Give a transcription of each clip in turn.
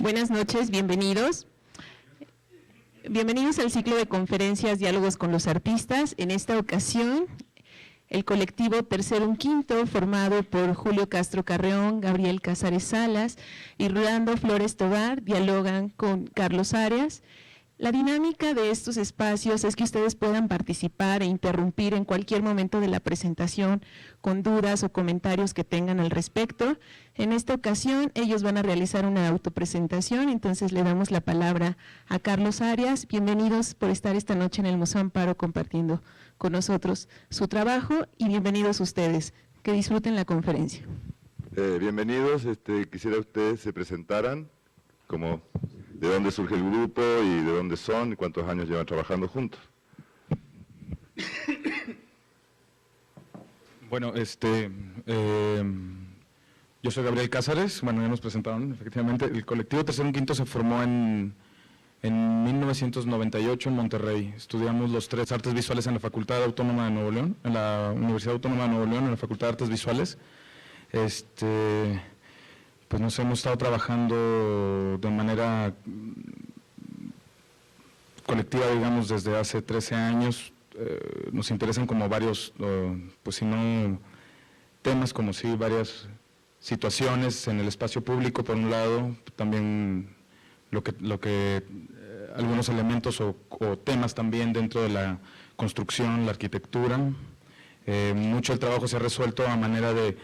Buenas noches, bienvenidos. Bienvenidos al ciclo de conferencias Diálogos con los Artistas. En esta ocasión, el colectivo Tercero un Quinto, formado por Julio Castro Carreón, Gabriel Casares Salas y Rolando Flores Tobar, dialogan con Carlos Arias. La dinámica de estos espacios es que ustedes puedan participar e interrumpir en cualquier momento de la presentación con dudas o comentarios que tengan al respecto. En esta ocasión ellos van a realizar una autopresentación, entonces le damos la palabra a Carlos Arias. Bienvenidos por estar esta noche en el Museo Amparo compartiendo con nosotros su trabajo y bienvenidos ustedes. Que disfruten la conferencia. Bienvenidos, quisiera ustedes se presentaran como de dónde surge el grupo y de dónde son y cuántos años llevan trabajando juntos. Bueno, yo soy Gabriel Cázares, bueno, ya nos presentaron, efectivamente, el colectivo Tercero un Quinto se formó en 1998 en Monterrey. Estudiamos los tres artes visuales en la Facultad Autónoma de Nuevo León, en la Universidad Autónoma de Nuevo León, en la Facultad de Artes Visuales. Pues nos hemos estado trabajando de manera colectiva, digamos, desde hace 13 años. Nos interesan como varios, pues si no temas, como sí varias situaciones en el espacio público, por un lado, también algunos elementos o temas también dentro de la construcción, la arquitectura. Mucho del trabajo se ha resuelto a manera de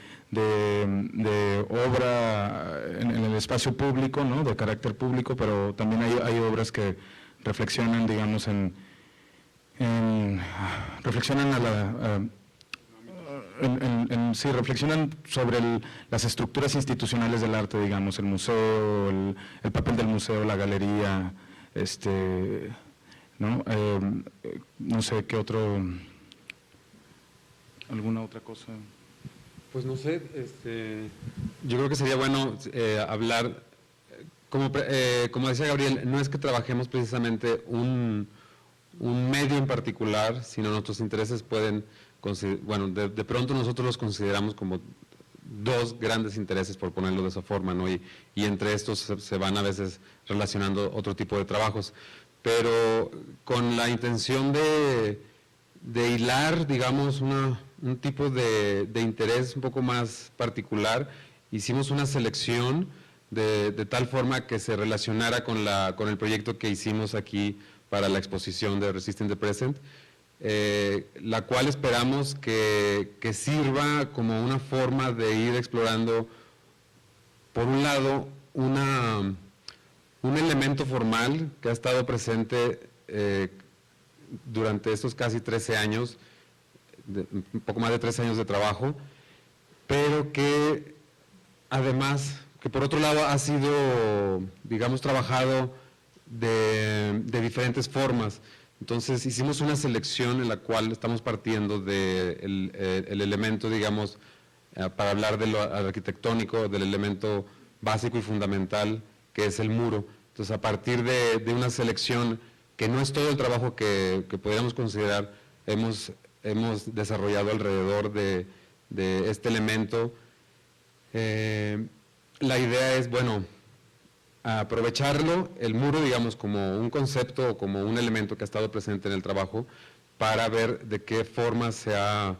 obra en el espacio público, ¿no?, de carácter público, pero también hay obras que reflexionan, digamos, reflexionan sobre las estructuras institucionales del arte, digamos, el museo, el papel del museo, la galería, ¿no? No sé qué otro, alguna otra cosa. Pues no sé, yo creo que sería bueno hablar, como decía Gabriel, no es que trabajemos precisamente un medio en particular, sino nuestros intereses pueden, bueno, de pronto nosotros los consideramos como dos grandes intereses, por ponerlo de esa forma, ¿no? Y entre estos se van a veces relacionando otro tipo de trabajos, pero con la intención de hilar, digamos, un tipo de interés un poco más particular, hicimos una selección de tal forma que se relacionara con el proyecto que hicimos aquí para la exposición de Resist in the Present, la cual esperamos que sirva como una forma de ir explorando, por un lado, un elemento formal que ha estado presente durante estos casi 13 años, un poco más de 13 años de trabajo, pero que además, que por otro lado ha sido, digamos, trabajado de diferentes formas. Entonces hicimos una selección en la cual estamos partiendo del elemento, digamos, para hablar de lo arquitectónico, del elemento básico y fundamental que es el muro. Entonces, a partir de una selección que no es todo el trabajo que podríamos considerar, hemos desarrollado alrededor de este elemento. La idea es, bueno, aprovecharlo, el muro, digamos, como un concepto o como un elemento que ha estado presente en el trabajo, para ver de qué forma se ha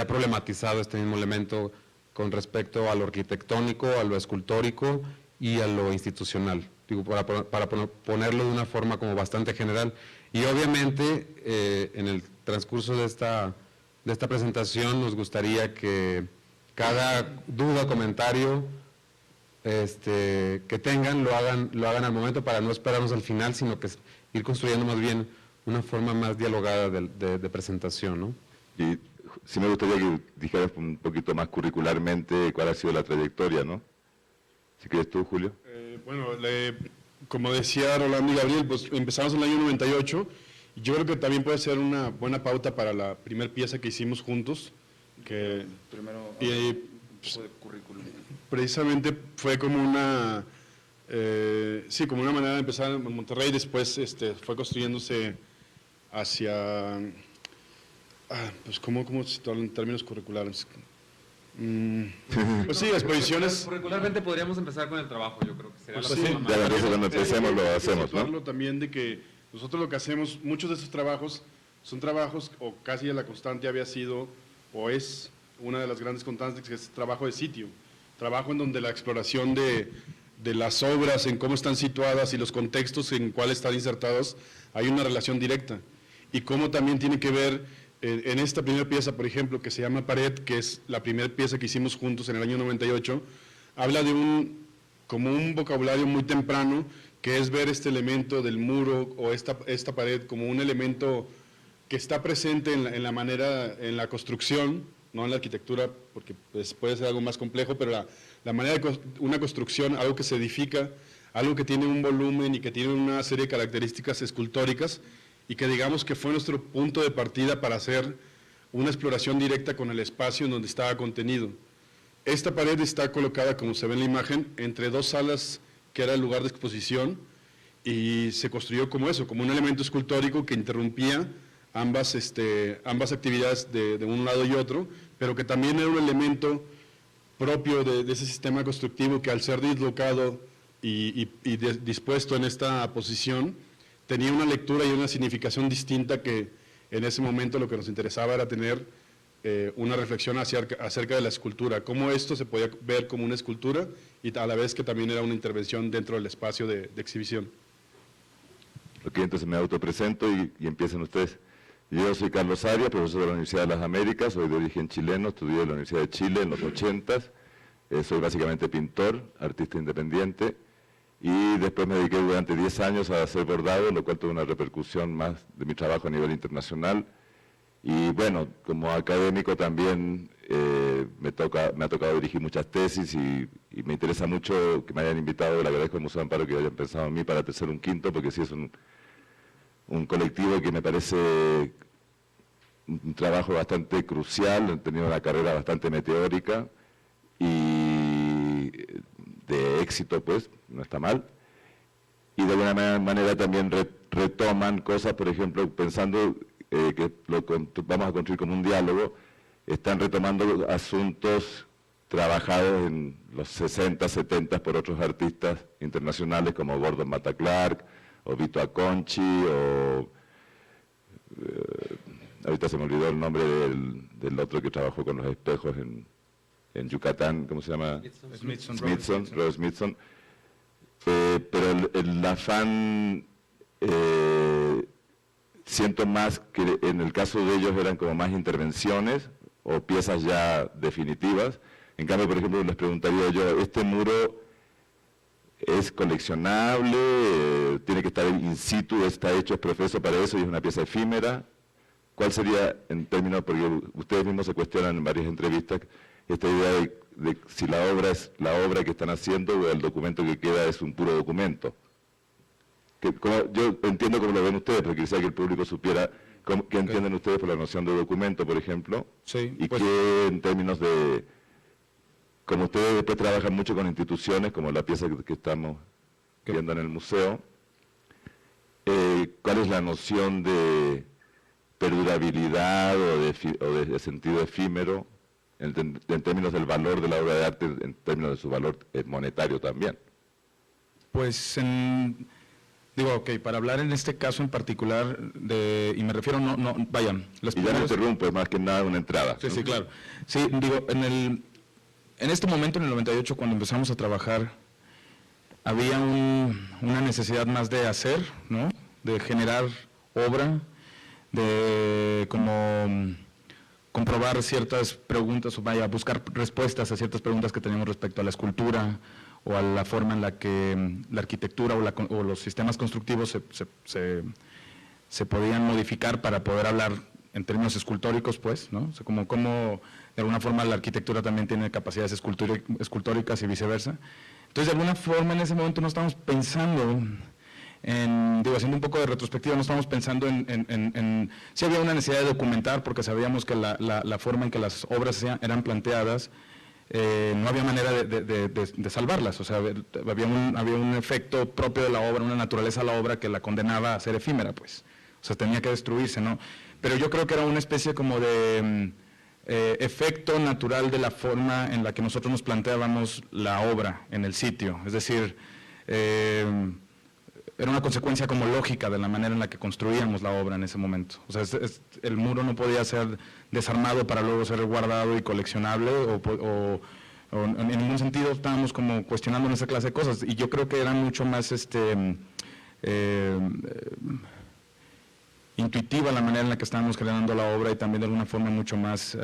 problematizado este mismo elemento con respecto a lo arquitectónico, a lo escultórico y a lo institucional, digo, para ponerlo de una forma como bastante general. Y obviamente en el transcurso de esta presentación nos gustaría que cada duda, comentario que tengan, lo hagan al momento, para no esperarnos al final, sino que ir construyendo más bien una forma más dialogada de presentación, ¿no? Y sí me gustaría que dijeras un poquito más curricularmente cuál ha sido la trayectoria, ¿no? Si quieres tú, Julio. Bueno, como decía Rolando y Gabriel, pues empezamos en el año 98, y yo creo que también puede ser una buena pauta para la primera pieza que hicimos juntos, que Primero, pues, de currículum. precisamente fue como una, sí, como una manera de empezar en Monterrey, después fue construyéndose hacia, pues ¿cómo situarlo en términos curriculares? Pues sí, exposiciones... Regularmente podríamos empezar con el trabajo, yo creo que sería Pues la sí, forma más- Ya entonces cuando empecemos lo Hay que hacemos, ¿no? situarlo también de que nosotros lo que hacemos, muchos de esos trabajos son trabajos, o casi la constante había sido, o es una de las grandes constantes, que es trabajo de sitio. Trabajo en donde la exploración de las obras, en cómo están situadas y los contextos en cuáles están insertados, hay una relación directa. Y cómo también tiene que ver, en esta primera pieza, por ejemplo, que se llama Pared, que es la primera pieza que hicimos juntos en el año 98, habla de como un vocabulario muy temprano, que es ver este elemento del muro o esta pared como un elemento que está presente en la manera, en la construcción, no en la arquitectura, porque pues, puede ser algo más complejo, pero la manera de una construcción, algo que se edifica, algo que tiene un volumen y que tiene una serie de características escultóricas, y que digamos que fue nuestro punto de partida para hacer una exploración directa con el espacio en donde estaba contenido. Esta pared está colocada, como se ve en la imagen, entre dos salas que era el lugar de exposición, y se construyó como eso, como un elemento escultórico que interrumpía ambas actividades de un lado y otro, pero que también era un elemento propio de ese sistema constructivo que al ser dislocado y dispuesto en esta posición, tenía una lectura y una significación distinta, que en ese momento lo que nos interesaba era tener una reflexión acerca de la escultura, cómo esto se podía ver como una escultura y a la vez que también era una intervención dentro del espacio de exhibición. Ok, entonces me autopresento y empiecen ustedes. Yo soy Carlos Arias, profesor de la Universidad de las Américas, soy de origen chileno, estudié en la Universidad de Chile en los 80s, soy básicamente pintor, artista independiente, y después me dediqué durante 10 años a hacer bordado, lo cual tuvo una repercusión más de mi trabajo a nivel internacional. Y bueno, como académico también me ha tocado dirigir muchas tesis y me interesa mucho que me hayan invitado. Le agradezco al Museo de Amparo que hayan pensado en mí para Tercero un Quinto, porque sí es un colectivo que me parece un trabajo bastante crucial. Han tenido una carrera bastante meteórica y de éxito, pues, no está mal. Y de alguna manera también retoman cosas, por ejemplo, pensando que vamos a construir como un diálogo, están retomando asuntos trabajados en los 60, 70 por otros artistas internacionales como Gordon Matta Clark, o Vito Acconci, o ahorita se me olvidó el nombre del otro que trabajó con los espejos en Yucatán, ¿cómo se llama? Robert Smithson. Pero el afán, siento más que en el caso de ellos eran como más intervenciones o piezas ya definitivas. En cambio, por ejemplo, les preguntaría yo, ¿este muro es coleccionable? ¿Tiene que estar in situ? ¿Está hecho, es profeso para eso y es una pieza efímera? ¿Cuál sería, en términos, porque ustedes mismos se cuestionan en varias entrevistas, esta idea de si la obra es la obra que están haciendo o el documento que queda es un puro documento? Yo entiendo cómo lo ven ustedes, pero quisiera que el público supiera qué entienden ustedes por la noción de documento, por ejemplo, Sí, y pues, qué en términos de, como ustedes después trabajan mucho con instituciones, como la pieza que estamos viendo en el museo, ¿cuál es la noción de perdurabilidad o de sentido efímero en términos del valor de la obra de arte, en términos de su valor monetario también? Pues, para hablar en este caso en particular, y me refiero, las Y ya no interrumpo, es más que nada una entrada. Sí, ¿no? sí, claro. Sí, en este momento, en el 98, cuando empezamos a trabajar, había una necesidad más de hacer, ¿no? De generar obra, de como comprobar ciertas preguntas, buscar respuestas a ciertas preguntas que teníamos respecto a la escultura o a la forma en la que la arquitectura o los sistemas constructivos se podían modificar para poder hablar en términos escultóricos, pues, ¿no? O sea, como de alguna forma la arquitectura también tiene capacidades escultóricas y viceversa. Entonces, de alguna forma en ese momento no estábamos pensando haciendo un poco de retrospectiva, no estábamos pensando si había una necesidad de documentar, porque sabíamos que la forma en que las obras eran planteadas, no había manera de salvarlas. O sea, había un efecto propio de la obra, una naturaleza de la obra que la condenaba a ser efímera, pues. O sea, tenía que destruirse, ¿no? Pero yo creo que era una especie como de efecto natural de la forma en la que nosotros nos planteábamos la obra en el sitio. Es decir, era una consecuencia como lógica de la manera en la que construíamos la obra en ese momento. O sea, el muro no podía ser desarmado para luego ser guardado y coleccionable, o en ningún sentido estábamos como cuestionando esa clase de cosas. Y yo creo que era mucho más intuitiva la manera en la que estábamos creando la obra, y también de alguna forma mucho más,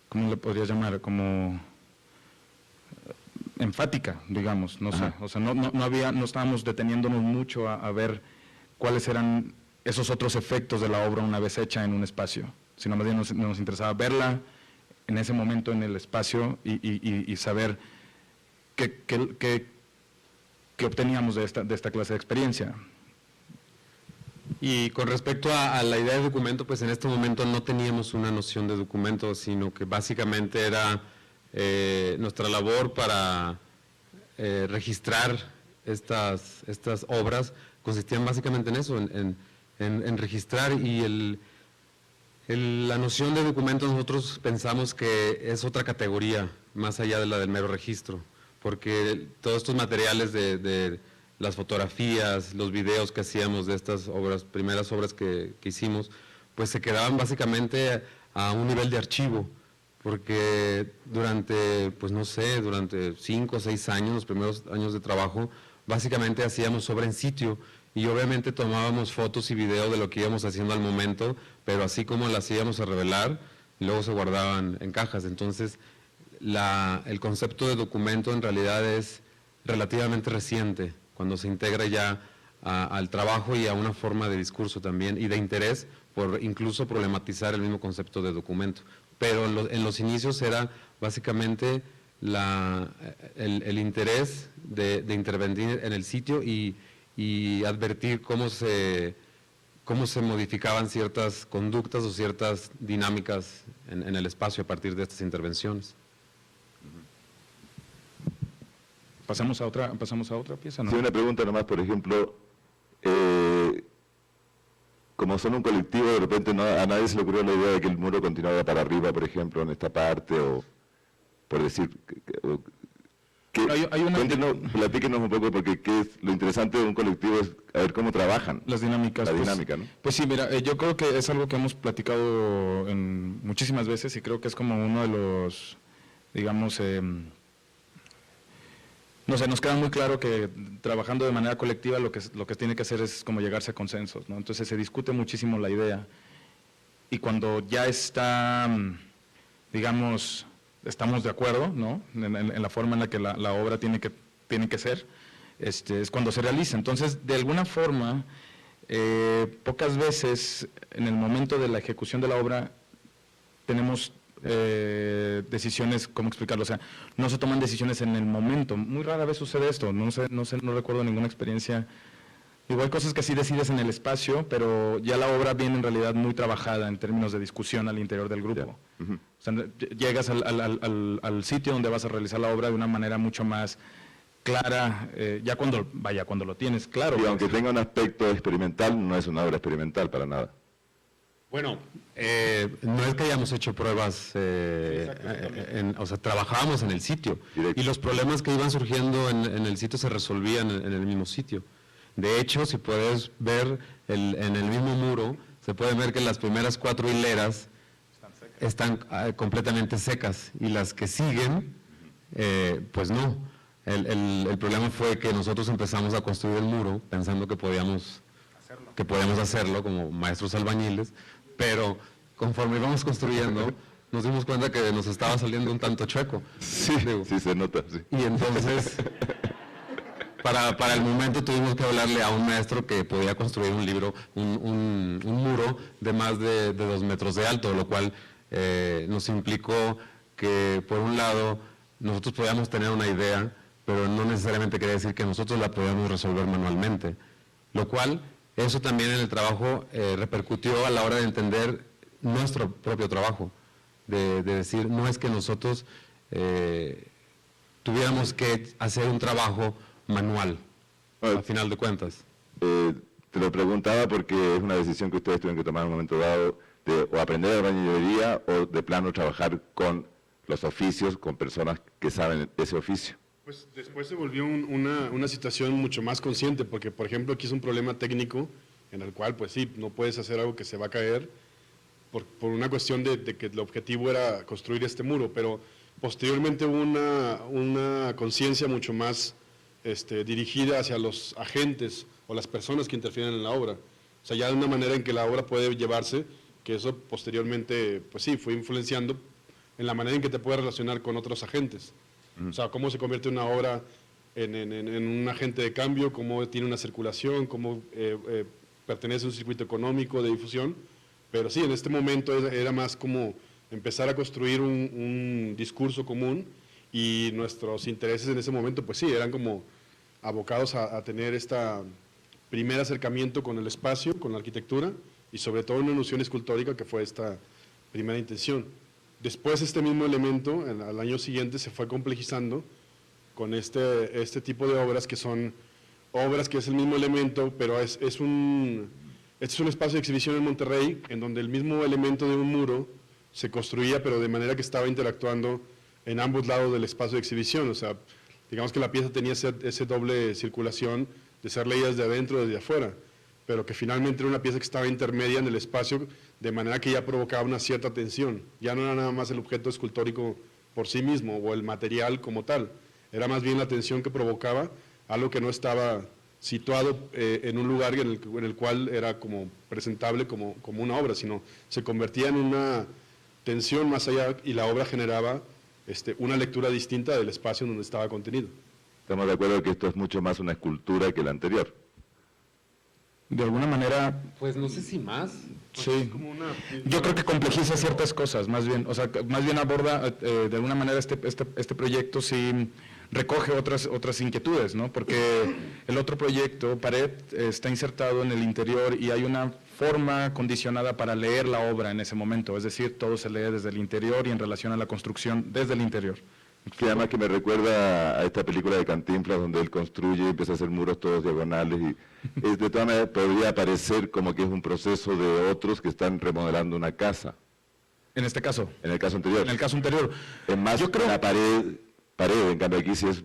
¿cómo le podría llamar? Como enfática, digamos, no sé. O sea, no estábamos deteniéndonos mucho a ver cuáles eran esos otros efectos de la obra una vez hecha en un espacio, sino más bien nos interesaba verla en ese momento en el espacio y saber qué obteníamos de esta clase de experiencia. Y con respecto a la idea de documento, pues en este momento no teníamos una noción de documento, sino que básicamente era nuestra labor para registrar estas obras, consistían básicamente en eso, en registrar, y la noción de documento nosotros pensamos que es otra categoría, más allá de la del mero registro, porque todos estos materiales de las fotografías, los videos que hacíamos de estas obras, primeras obras que hicimos, pues se quedaban básicamente a un nivel de archivo, porque durante, pues no sé, durante 5 o 6 años, los primeros años de trabajo, básicamente hacíamos obra en sitio, y obviamente tomábamos fotos y videos de lo que íbamos haciendo al momento, pero así como las íbamos a revelar, luego se guardaban en cajas. Entonces, el concepto de documento en realidad es relativamente reciente, cuando se integra ya al trabajo y a una forma de discurso también, y de interés por incluso problematizar el mismo concepto de documento. Pero en los inicios era básicamente el interés de intervenir en el sitio y advertir cómo se modificaban ciertas conductas o ciertas dinámicas en el espacio a partir de estas intervenciones. ¿Pasamos a otra pieza, no? Sí, una pregunta nomás, por ejemplo, como son un colectivo, de repente a nadie se le ocurrió la idea de que el muro continuara para arriba, por ejemplo, en esta parte, o por decir, cuéntenos, platíquenos un poco, porque lo interesante de un colectivo es a ver cómo trabajan. Las dinámicas. La dinámica, ¿no? Pues sí, mira, yo creo que es algo que hemos platicado muchísimas veces, y creo que es como uno de los, digamos, no sé, nos queda muy claro que trabajando de manera colectiva lo que tiene que hacer es como llegarse a consensos, ¿no? Entonces se discute muchísimo la idea, y cuando ya está, digamos, estamos de acuerdo, ¿no?, en la forma en la que la obra tiene que ser, es cuando se realiza. Entonces, de alguna forma, pocas veces en el momento de la ejecución de la obra tenemos decisiones, ¿cómo explicarlo? O sea, no se toman decisiones en el momento. Muy rara vez sucede esto, no recuerdo ninguna experiencia. Igual cosas que sí decides en el espacio, pero ya la obra viene en realidad muy trabajada en términos de discusión al interior del grupo. Uh-huh. O sea, llegas al sitio donde vas a realizar la obra de una manera mucho más clara, ya cuando lo tienes claro. Y aunque tenga un aspecto experimental, no es una obra experimental para nada. Bueno, no es que hayamos hecho pruebas, o sea, trabajábamos en el sitio, directo, y los problemas que iban surgiendo en el sitio se resolvían en el mismo sitio. De hecho, si puedes ver en el mismo muro, se puede ver que las primeras 4 hileras están completamente secas, y las que siguen, pues no. El problema fue que nosotros empezamos a construir el muro pensando que podíamos hacerlo como maestros albañiles, pero conforme íbamos construyendo nos dimos cuenta que nos estaba saliendo un tanto chueco. Sí, sí se nota, sí. Y entonces, para el momento tuvimos que hablarle a un maestro que podía construir un muro de más de 2 metros de alto, lo cual nos implicó que, por un lado, nosotros podíamos tener una idea, pero no necesariamente quería decir que nosotros la podíamos resolver manualmente, lo cual, eso también en el trabajo repercutió a la hora de entender nuestro propio trabajo, de decir, no es que nosotros tuviéramos que hacer un trabajo manual, a final de cuentas. Te lo preguntaba porque es una decisión que ustedes tuvieron que tomar en un momento dado o aprender albañilería o de plano trabajar con los oficios, con personas que saben ese oficio? Pues después se volvió una situación mucho más consciente, porque por ejemplo aquí es un problema técnico en el cual pues sí, no puedes hacer algo que se va a caer por una cuestión de que el objetivo era construir este muro, pero posteriormente hubo una conciencia mucho más dirigida hacia los agentes o las personas que interfieren en la obra. O sea, ya de una manera en que la obra puede llevarse, que eso posteriormente, pues sí, fue influenciando en la manera en que te puedes relacionar con otros agentes. O sea, cómo se convierte una obra en un agente de cambio, cómo tiene una circulación, cómo pertenece a un circuito económico de difusión. Pero sí, en este momento era más como empezar a construir un discurso común, y nuestros intereses en ese momento, pues sí, eran como abocados a tener este primer acercamiento con el espacio, con la arquitectura, y sobre todo una noción escultórica, que fue esta primera intención. Después este mismo elemento, al año siguiente, se fue complejizando con este tipo de obras, que son obras que es el mismo elemento, pero este es un espacio de exhibición en Monterrey, en donde el mismo elemento de un muro se construía, pero de manera que estaba interactuando en ambos lados del espacio de exhibición. O sea, digamos que la pieza tenía ese doble circulación de ser leída desde adentro y desde afuera, pero que finalmente era una pieza que estaba intermedia en el espacio, de manera que ya provocaba una cierta tensión. Ya no era nada más el objeto escultórico por sí mismo o el material como tal, era más bien la tensión que provocaba algo que no estaba situado en un lugar en el cual era como presentable como una obra, sino se convertía en una tensión más allá, y la obra generaba una lectura distinta del espacio en donde estaba contenido. Estamos de acuerdo que esto es mucho más una escultura que la anterior. De alguna manera, Pues no sé si más. sí, yo creo que complejiza ciertas cosas, más bien, o sea, más bien aborda, de alguna manera este proyecto sí recoge otras inquietudes, ¿no? Porque el otro proyecto, Pared, está insertado en el interior y hay una forma condicionada para leer la obra en ese momento, es decir, todo se lee desde el interior y en relación a la construcción desde el interior. Que además que me recuerda a esta película de Cantinflas, donde él construye y empieza a hacer muros todos diagonales, y de todas maneras podría parecer como que es un proceso de otros que están remodelando una casa. En este caso. En el caso anterior. En el caso anterior. Es más, yo creo, la pared, en cambio aquí sí es,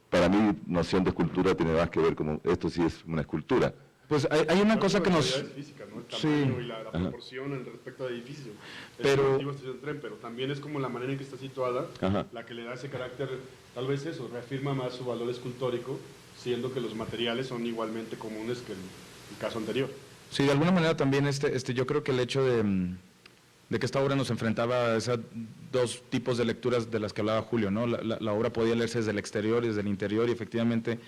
para mí, noción de escultura tiene más que ver como, esto sí es una escultura. pues hay una cosa que nos... Física, ¿no? El Sí. tamaño y la proporción en respecto al edificio. Pero- Es una antigua estación de tren, pero también es como la manera en que está situada, Ajá. la que le da ese carácter, tal vez eso, reafirma más su valor escultórico, siendo que los materiales son igualmente comunes que el caso anterior. Sí, de alguna manera también yo creo que el hecho de que esta obra nos enfrentaba a esos dos tipos de lecturas de las que hablaba Julio, ¿no? La obra podía leerse desde el exterior y desde el interior, y efectivamente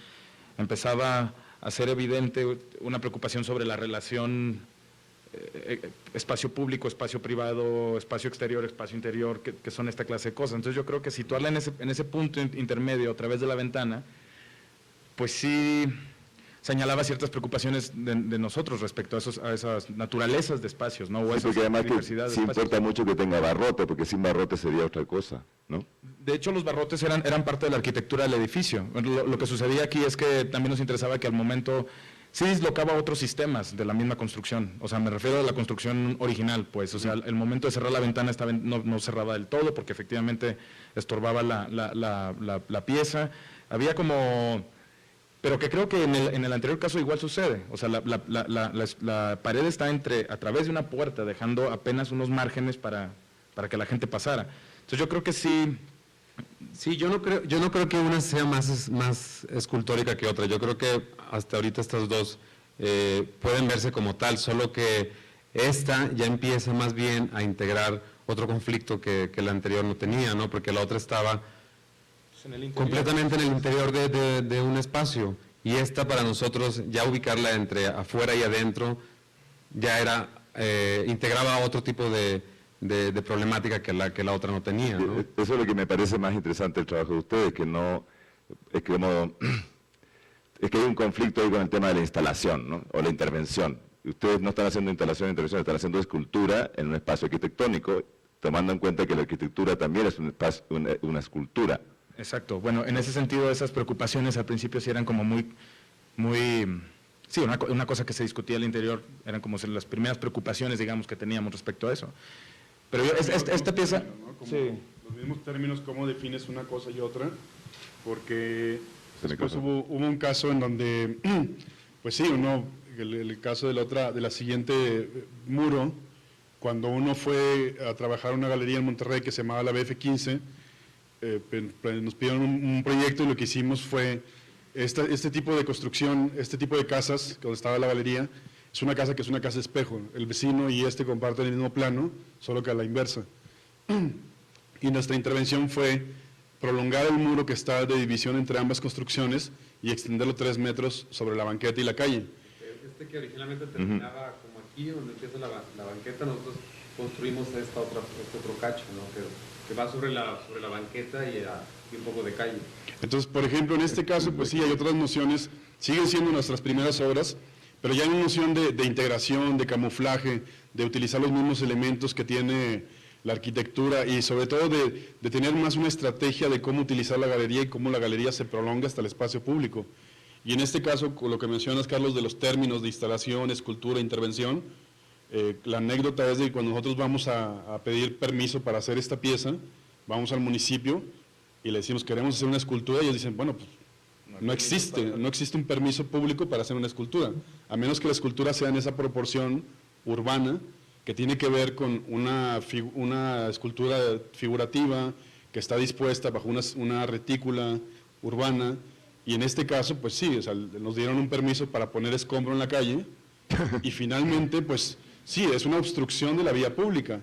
empezaba a ser evidente una preocupación sobre la relación espacio público, espacio privado, espacio exterior, espacio interior, que son esta clase de cosas. Entonces yo creo que situarla en ese punto intermedio a través de la ventana, pues sí señalaba ciertas preocupaciones de nosotros respecto a esas naturalezas de espacios, ¿no? O a Sí, esas porque además que diversidad de sí espacios. importa mucho que tenga barrote, porque sin barrote sería otra cosa, ¿no? De hecho, los barrotes eran parte de la arquitectura del edificio. Lo que sucedía aquí es que también nos interesaba que al momento sí dislocaba otros sistemas de la misma construcción. O sea, me refiero a la construcción original, pues. O sea, el momento de cerrar la ventana no cerraba del todo, porque efectivamente estorbaba la pieza. Había como... Pero que creo que en el anterior caso igual sucede. O sea, la pared está a través de una puerta, dejando apenas unos márgenes para que la gente pasara. Entonces yo creo que sí... Sí, yo no creo que una sea más escultórica que otra. Yo creo que hasta ahorita estas dos pueden verse como tal, solo que esta ya empieza más bien a integrar otro conflicto que la anterior no tenía, ¿no? Porque la otra estaba completamente en el interior de un espacio, y esta para nosotros ya ubicarla entre afuera y adentro ya era integraba otro tipo de problemática que la otra no tenía, ¿no? Eso es lo que me parece más interesante del trabajo de ustedes, que no es que hay un conflicto ahí con el tema de la instalación, ¿no? O la intervención. Ustedes no están haciendo intervención, están haciendo escultura en un espacio arquitectónico, tomando en cuenta que la arquitectura también es una escultura. Exacto. Bueno, en ese sentido, esas preocupaciones al principio sí eran como muy Sí, una cosa que se discutía al interior, eran como las primeras preocupaciones, digamos, que teníamos respecto a eso. Pero esta pieza... ¿no? Como Sí. los mismos términos, cómo defines una cosa y otra, porque Se me después cortó. hubo un caso en donde, pues sí, el caso de la siguiente muro, cuando uno fue a trabajar en una galería en Monterrey que se llamaba la BF15, nos pidieron un proyecto y lo que hicimos fue este tipo de construcción, este tipo de casas, donde estaba la galería, es una casa que es una casa espejo. El vecino y este comparten el mismo plano, solo que a la inversa. Y nuestra intervención fue prolongar el muro que está de división entre ambas construcciones y extenderlo 3 metros sobre la banqueta y la calle. Este que originalmente terminaba como aquí, donde empieza la banqueta, nosotros construimos este otro cacho, ¿no? que va sobre la banqueta y un poco de calle. Entonces, por ejemplo, en este caso, pues sí, hay otras nociones, siguen siendo nuestras primeras obras, pero ya hay una noción de integración, de camuflaje, de utilizar los mismos elementos que tiene la arquitectura y sobre todo de tener más una estrategia de cómo utilizar la galería y cómo la galería se prolonga hasta el espacio público. Y en este caso, con lo que mencionas, Carlos, de los términos de instalación, escultura, intervención, la anécdota es de que cuando nosotros vamos a pedir permiso para hacer esta pieza, vamos al municipio y le decimos queremos hacer una escultura y ellos dicen, bueno, pues no existe un permiso público para hacer una escultura, a menos que la escultura sea en esa proporción urbana, que tiene que ver con una escultura figurativa que está dispuesta bajo una retícula urbana, y en este caso, pues sí, o sea, nos dieron un permiso para poner escombro en la calle, y finalmente, pues sí, es una obstrucción de la vía pública.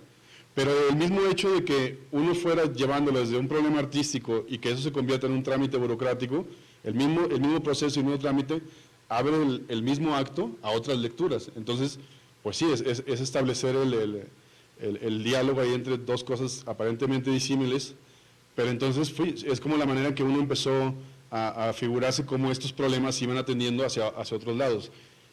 Pero el mismo hecho de que uno fuera llevándolo desde un problema artístico y que eso se convierta en un trámite burocrático, el mismo proceso y el mismo trámite abre el mismo acto a otras lecturas. Entonces, pues sí, es establecer el diálogo ahí entre dos cosas aparentemente disímiles, pero entonces es como la manera en que uno empezó a figurarse cómo estos problemas iban atendiendo hacia otros lados.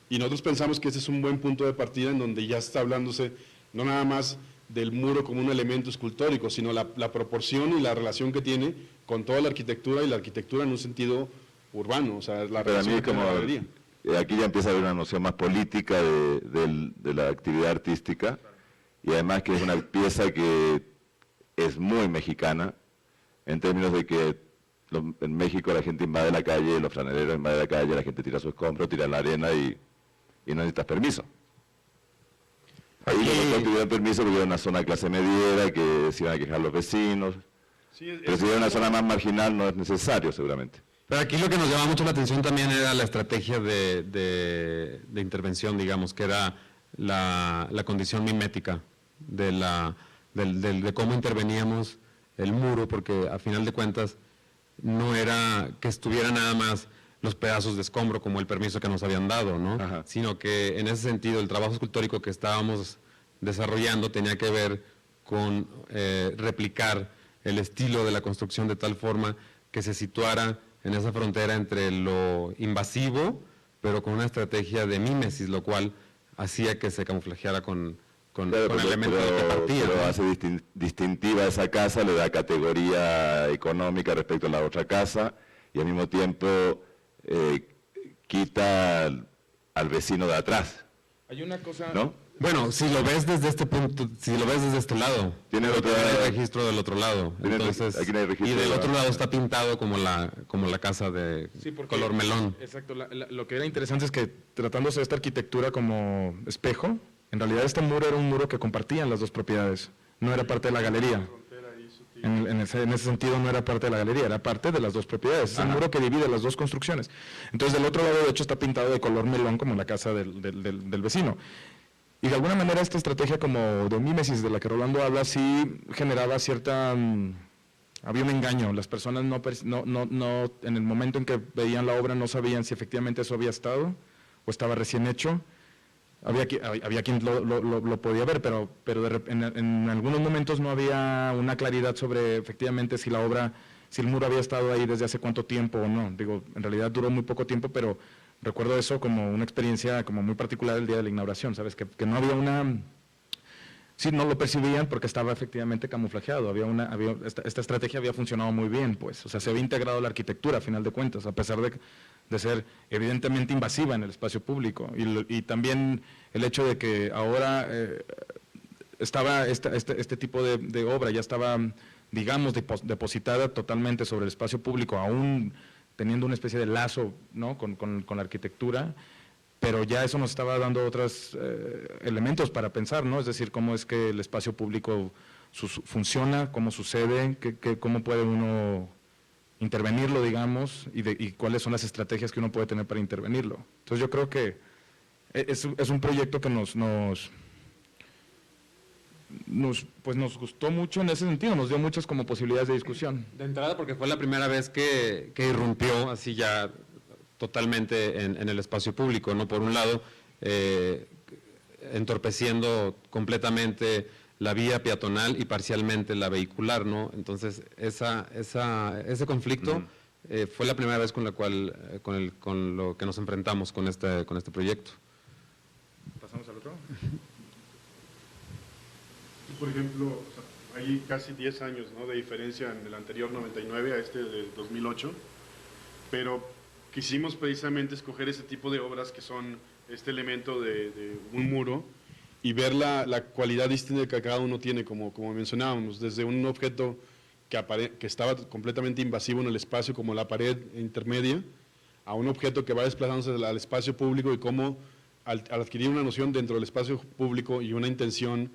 Y nosotros pensamos que ese es un buen punto de partida en donde ya está hablándose no nada más del muro como un elemento escultórico, sino la proporción y la relación que tiene con toda la arquitectura y la arquitectura en un sentido urbano, o sea, la Pero a relación mí que tiene como, la galería. aquí ya empieza a haber una noción más política de la actividad artística, y además que es una pieza que es muy mexicana, en términos de que en México la gente invade la calle, los franeleros invaden la calle, la gente tira su escombro, tira la arena y no necesitas permiso. Ahí nosotros tuvieron permiso porque era una zona de clase mediera, que se iban a quejar los vecinos, pero si era una zona más marginal no es necesario seguramente. Pero aquí lo que nos llama mucho la atención también era la estrategia de intervención, digamos, que era la condición mimética de cómo interveníamos el muro, porque a final de cuentas no era que estuviera nada más los pedazos de escombro como el permiso que nos habían dado, ¿no? Ajá. Sino que en ese sentido el trabajo escultórico que estábamos desarrollando tenía que ver con replicar el estilo de la construcción de tal forma que se situara en esa frontera entre lo invasivo, pero con una estrategia de mímesis, lo cual hacía que se camuflajeara con elementos de que partía, pero ¿no? hace distintiva esa casa, le da categoría económica respecto a la otra casa, y al mismo tiempo quita al vecino de atrás, Hay una cosa... ¿no? Bueno, si lo ves desde este punto, si lo ves desde este lado, Tiene pero otra- también hay registro del otro lado. Tiene Entonces, aquí no hay registro y de del la- otro lado está pintado como la casa de Sí, porque- color melón. Exacto, lo que era interesante es que tratándose de esta arquitectura como espejo, en realidad este muro era un muro que compartían las dos propiedades, no era parte de la galería. En ese sentido no era parte de la galería, era parte de las dos propiedades, es el muro que divide las dos construcciones. Entonces del otro lado de hecho está pintado de color melón como la casa del vecino. Y de alguna manera esta estrategia como de mímesis de la que Rolando habla sí generaba cierta... había un engaño, las personas no en el momento en que veían la obra no sabían si efectivamente eso había estado o estaba recién hecho. Había quien lo podía ver, pero en algunos momentos no había una claridad sobre efectivamente si la obra, si el muro había estado ahí desde hace cuánto tiempo o no. Digo, en realidad duró muy poco tiempo, pero recuerdo eso como una experiencia como muy particular el día de la inauguración, ¿sabes? Que no había una... Sí, no lo percibían porque estaba efectivamente camuflajeado, esta estrategia había funcionado muy bien, pues, o sea, se había integrado la arquitectura a final de cuentas, a pesar de ser evidentemente invasiva en el espacio público. Y también el hecho de que ahora estaba este tipo de obra ya estaba, digamos, depositada totalmente sobre el espacio público, aún teniendo una especie de lazo, ¿no?, con la arquitectura, pero ya eso nos estaba dando otros elementos para pensar, ¿no? Es decir, cómo es que el espacio público funciona, cómo sucede, cómo puede uno intervenirlo, digamos, y cuáles son las estrategias que uno puede tener para intervenirlo. Entonces yo creo que es un proyecto que nos gustó mucho en ese sentido, nos dio muchas como posibilidades de discusión. De entrada, porque fue la primera vez que irrumpió así ya totalmente en el espacio público, ¿no? Por un lado, entorpeciendo completamente la vía peatonal y parcialmente la vehicular, ¿no? Entonces, ese conflicto fue la primera vez con la cual, con lo que nos enfrentamos con este proyecto. ¿Pasamos al otro? Por ejemplo, o sea, hay casi 10 años, ¿no?, de diferencia en el anterior 99 a este de 2008, pero quisimos precisamente escoger ese tipo de obras que son este elemento de un muro y ver la cualidad distinta que cada uno tiene, como mencionábamos, desde un objeto que estaba completamente invasivo en el espacio, como la pared intermedia, a un objeto que va desplazándose al espacio público y cómo al adquirir una noción dentro del espacio público y una intención,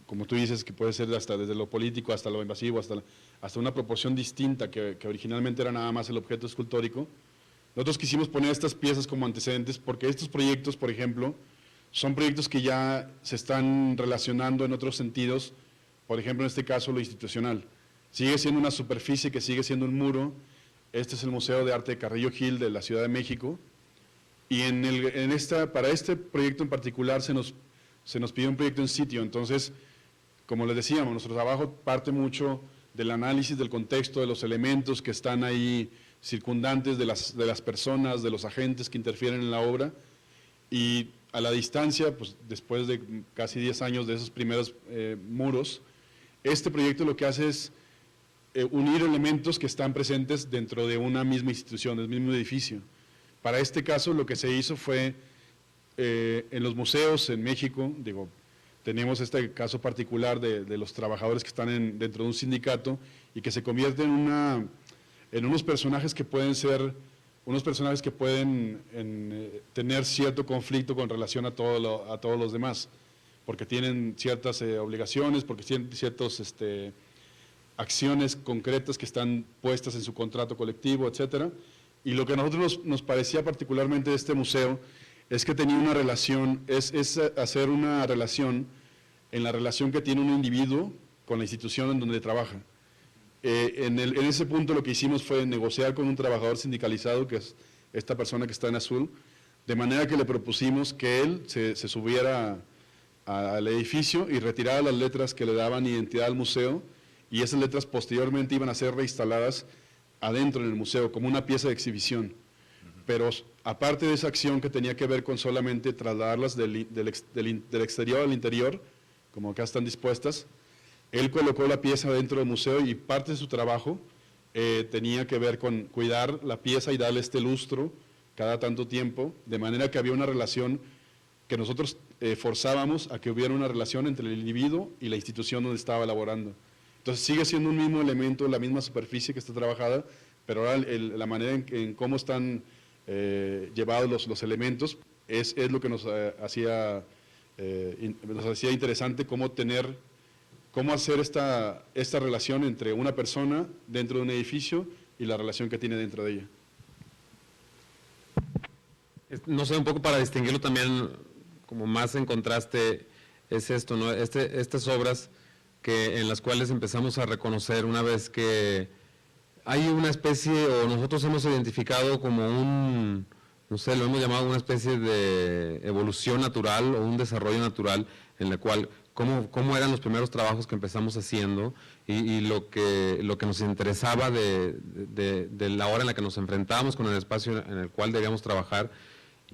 como tú dices, que puede ser hasta desde lo político hasta lo invasivo, hasta una proporción distinta que originalmente era nada más el objeto escultórico. Nosotros quisimos poner estas piezas como antecedentes porque estos proyectos, por ejemplo, son proyectos que ya se están relacionando en otros sentidos, por ejemplo, en este caso lo institucional. Sigue siendo una superficie que sigue siendo un muro. Este es el Museo de Arte de Carrillo Gil de la Ciudad de México, y para este proyecto en particular se nos pidió un proyecto en sitio. Entonces, como les decíamos, nuestro trabajo parte mucho del análisis del contexto, de los elementos que están ahí circundantes, de las personas, de los agentes que interfieren en la obra, y a la distancia, pues después de casi 10 años de esos primeros muros, este proyecto lo que hace es unir elementos que están presentes dentro de una misma institución, del mismo edificio. Para este caso lo que se hizo fue, en los museos en México, tenemos este caso particular de los trabajadores que están dentro de un sindicato y que se convierten en unos personajes que pueden ser, tener cierto conflicto con relación a todos los demás, porque tienen ciertas obligaciones, porque tienen ciertas acciones concretas que están puestas en su contrato colectivo, etcétera. Y lo que a nosotros nos parecía particularmente de este museo es que tenía una relación, es hacer una relación en la relación que tiene un individuo con la institución en donde trabaja. En ese punto lo que hicimos fue negociar con un trabajador sindicalizado, que es esta persona que está en azul, de manera que le propusimos que él se subiera al edificio y retirara las letras que le daban identidad al museo, y esas letras posteriormente iban a ser reinstaladas adentro en el museo como una pieza de exhibición. Pero aparte de esa acción que tenía que ver con solamente trasladarlas del exterior al interior, como acá están dispuestas, él colocó la pieza dentro del museo y parte de su trabajo tenía que ver con cuidar la pieza y darle este lustro cada tanto tiempo, de manera que había una relación que nosotros forzábamos a que hubiera una relación entre el individuo y la institución donde estaba elaborando. Entonces sigue siendo un mismo elemento, la misma superficie que está trabajada, pero ahora la manera en cómo están llevados los elementos es lo que nos hacía interesante, cómo hacer esta relación entre una persona dentro de un edificio y la relación que tiene dentro de ella. No sé, un poco para distinguirlo también, como más en contraste, es esto, ¿no? Estas obras en las cuales empezamos a reconocer una vez que hay una especie, o nosotros hemos identificado como no sé, lo hemos llamado una especie de evolución natural o un desarrollo natural, en la cual cómo eran los primeros trabajos que empezamos haciendo y lo que nos interesaba de la hora en la que nos enfrentábamos con el espacio en el cual debíamos trabajar,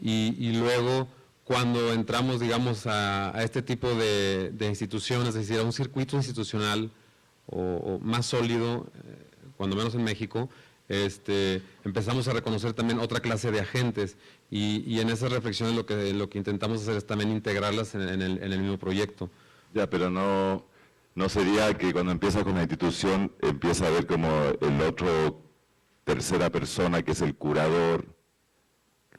y luego cuando entramos, digamos, a este tipo de instituciones, es decir, a un circuito institucional o más sólido, cuando menos en México, Empezamos a reconocer también otra clase de agentes y en esas reflexiones lo que intentamos hacer es también integrarlas en el mismo proyecto. Ya, pero no sería que cuando empieza con la institución empieza a ver como el otro tercera persona que es el curador,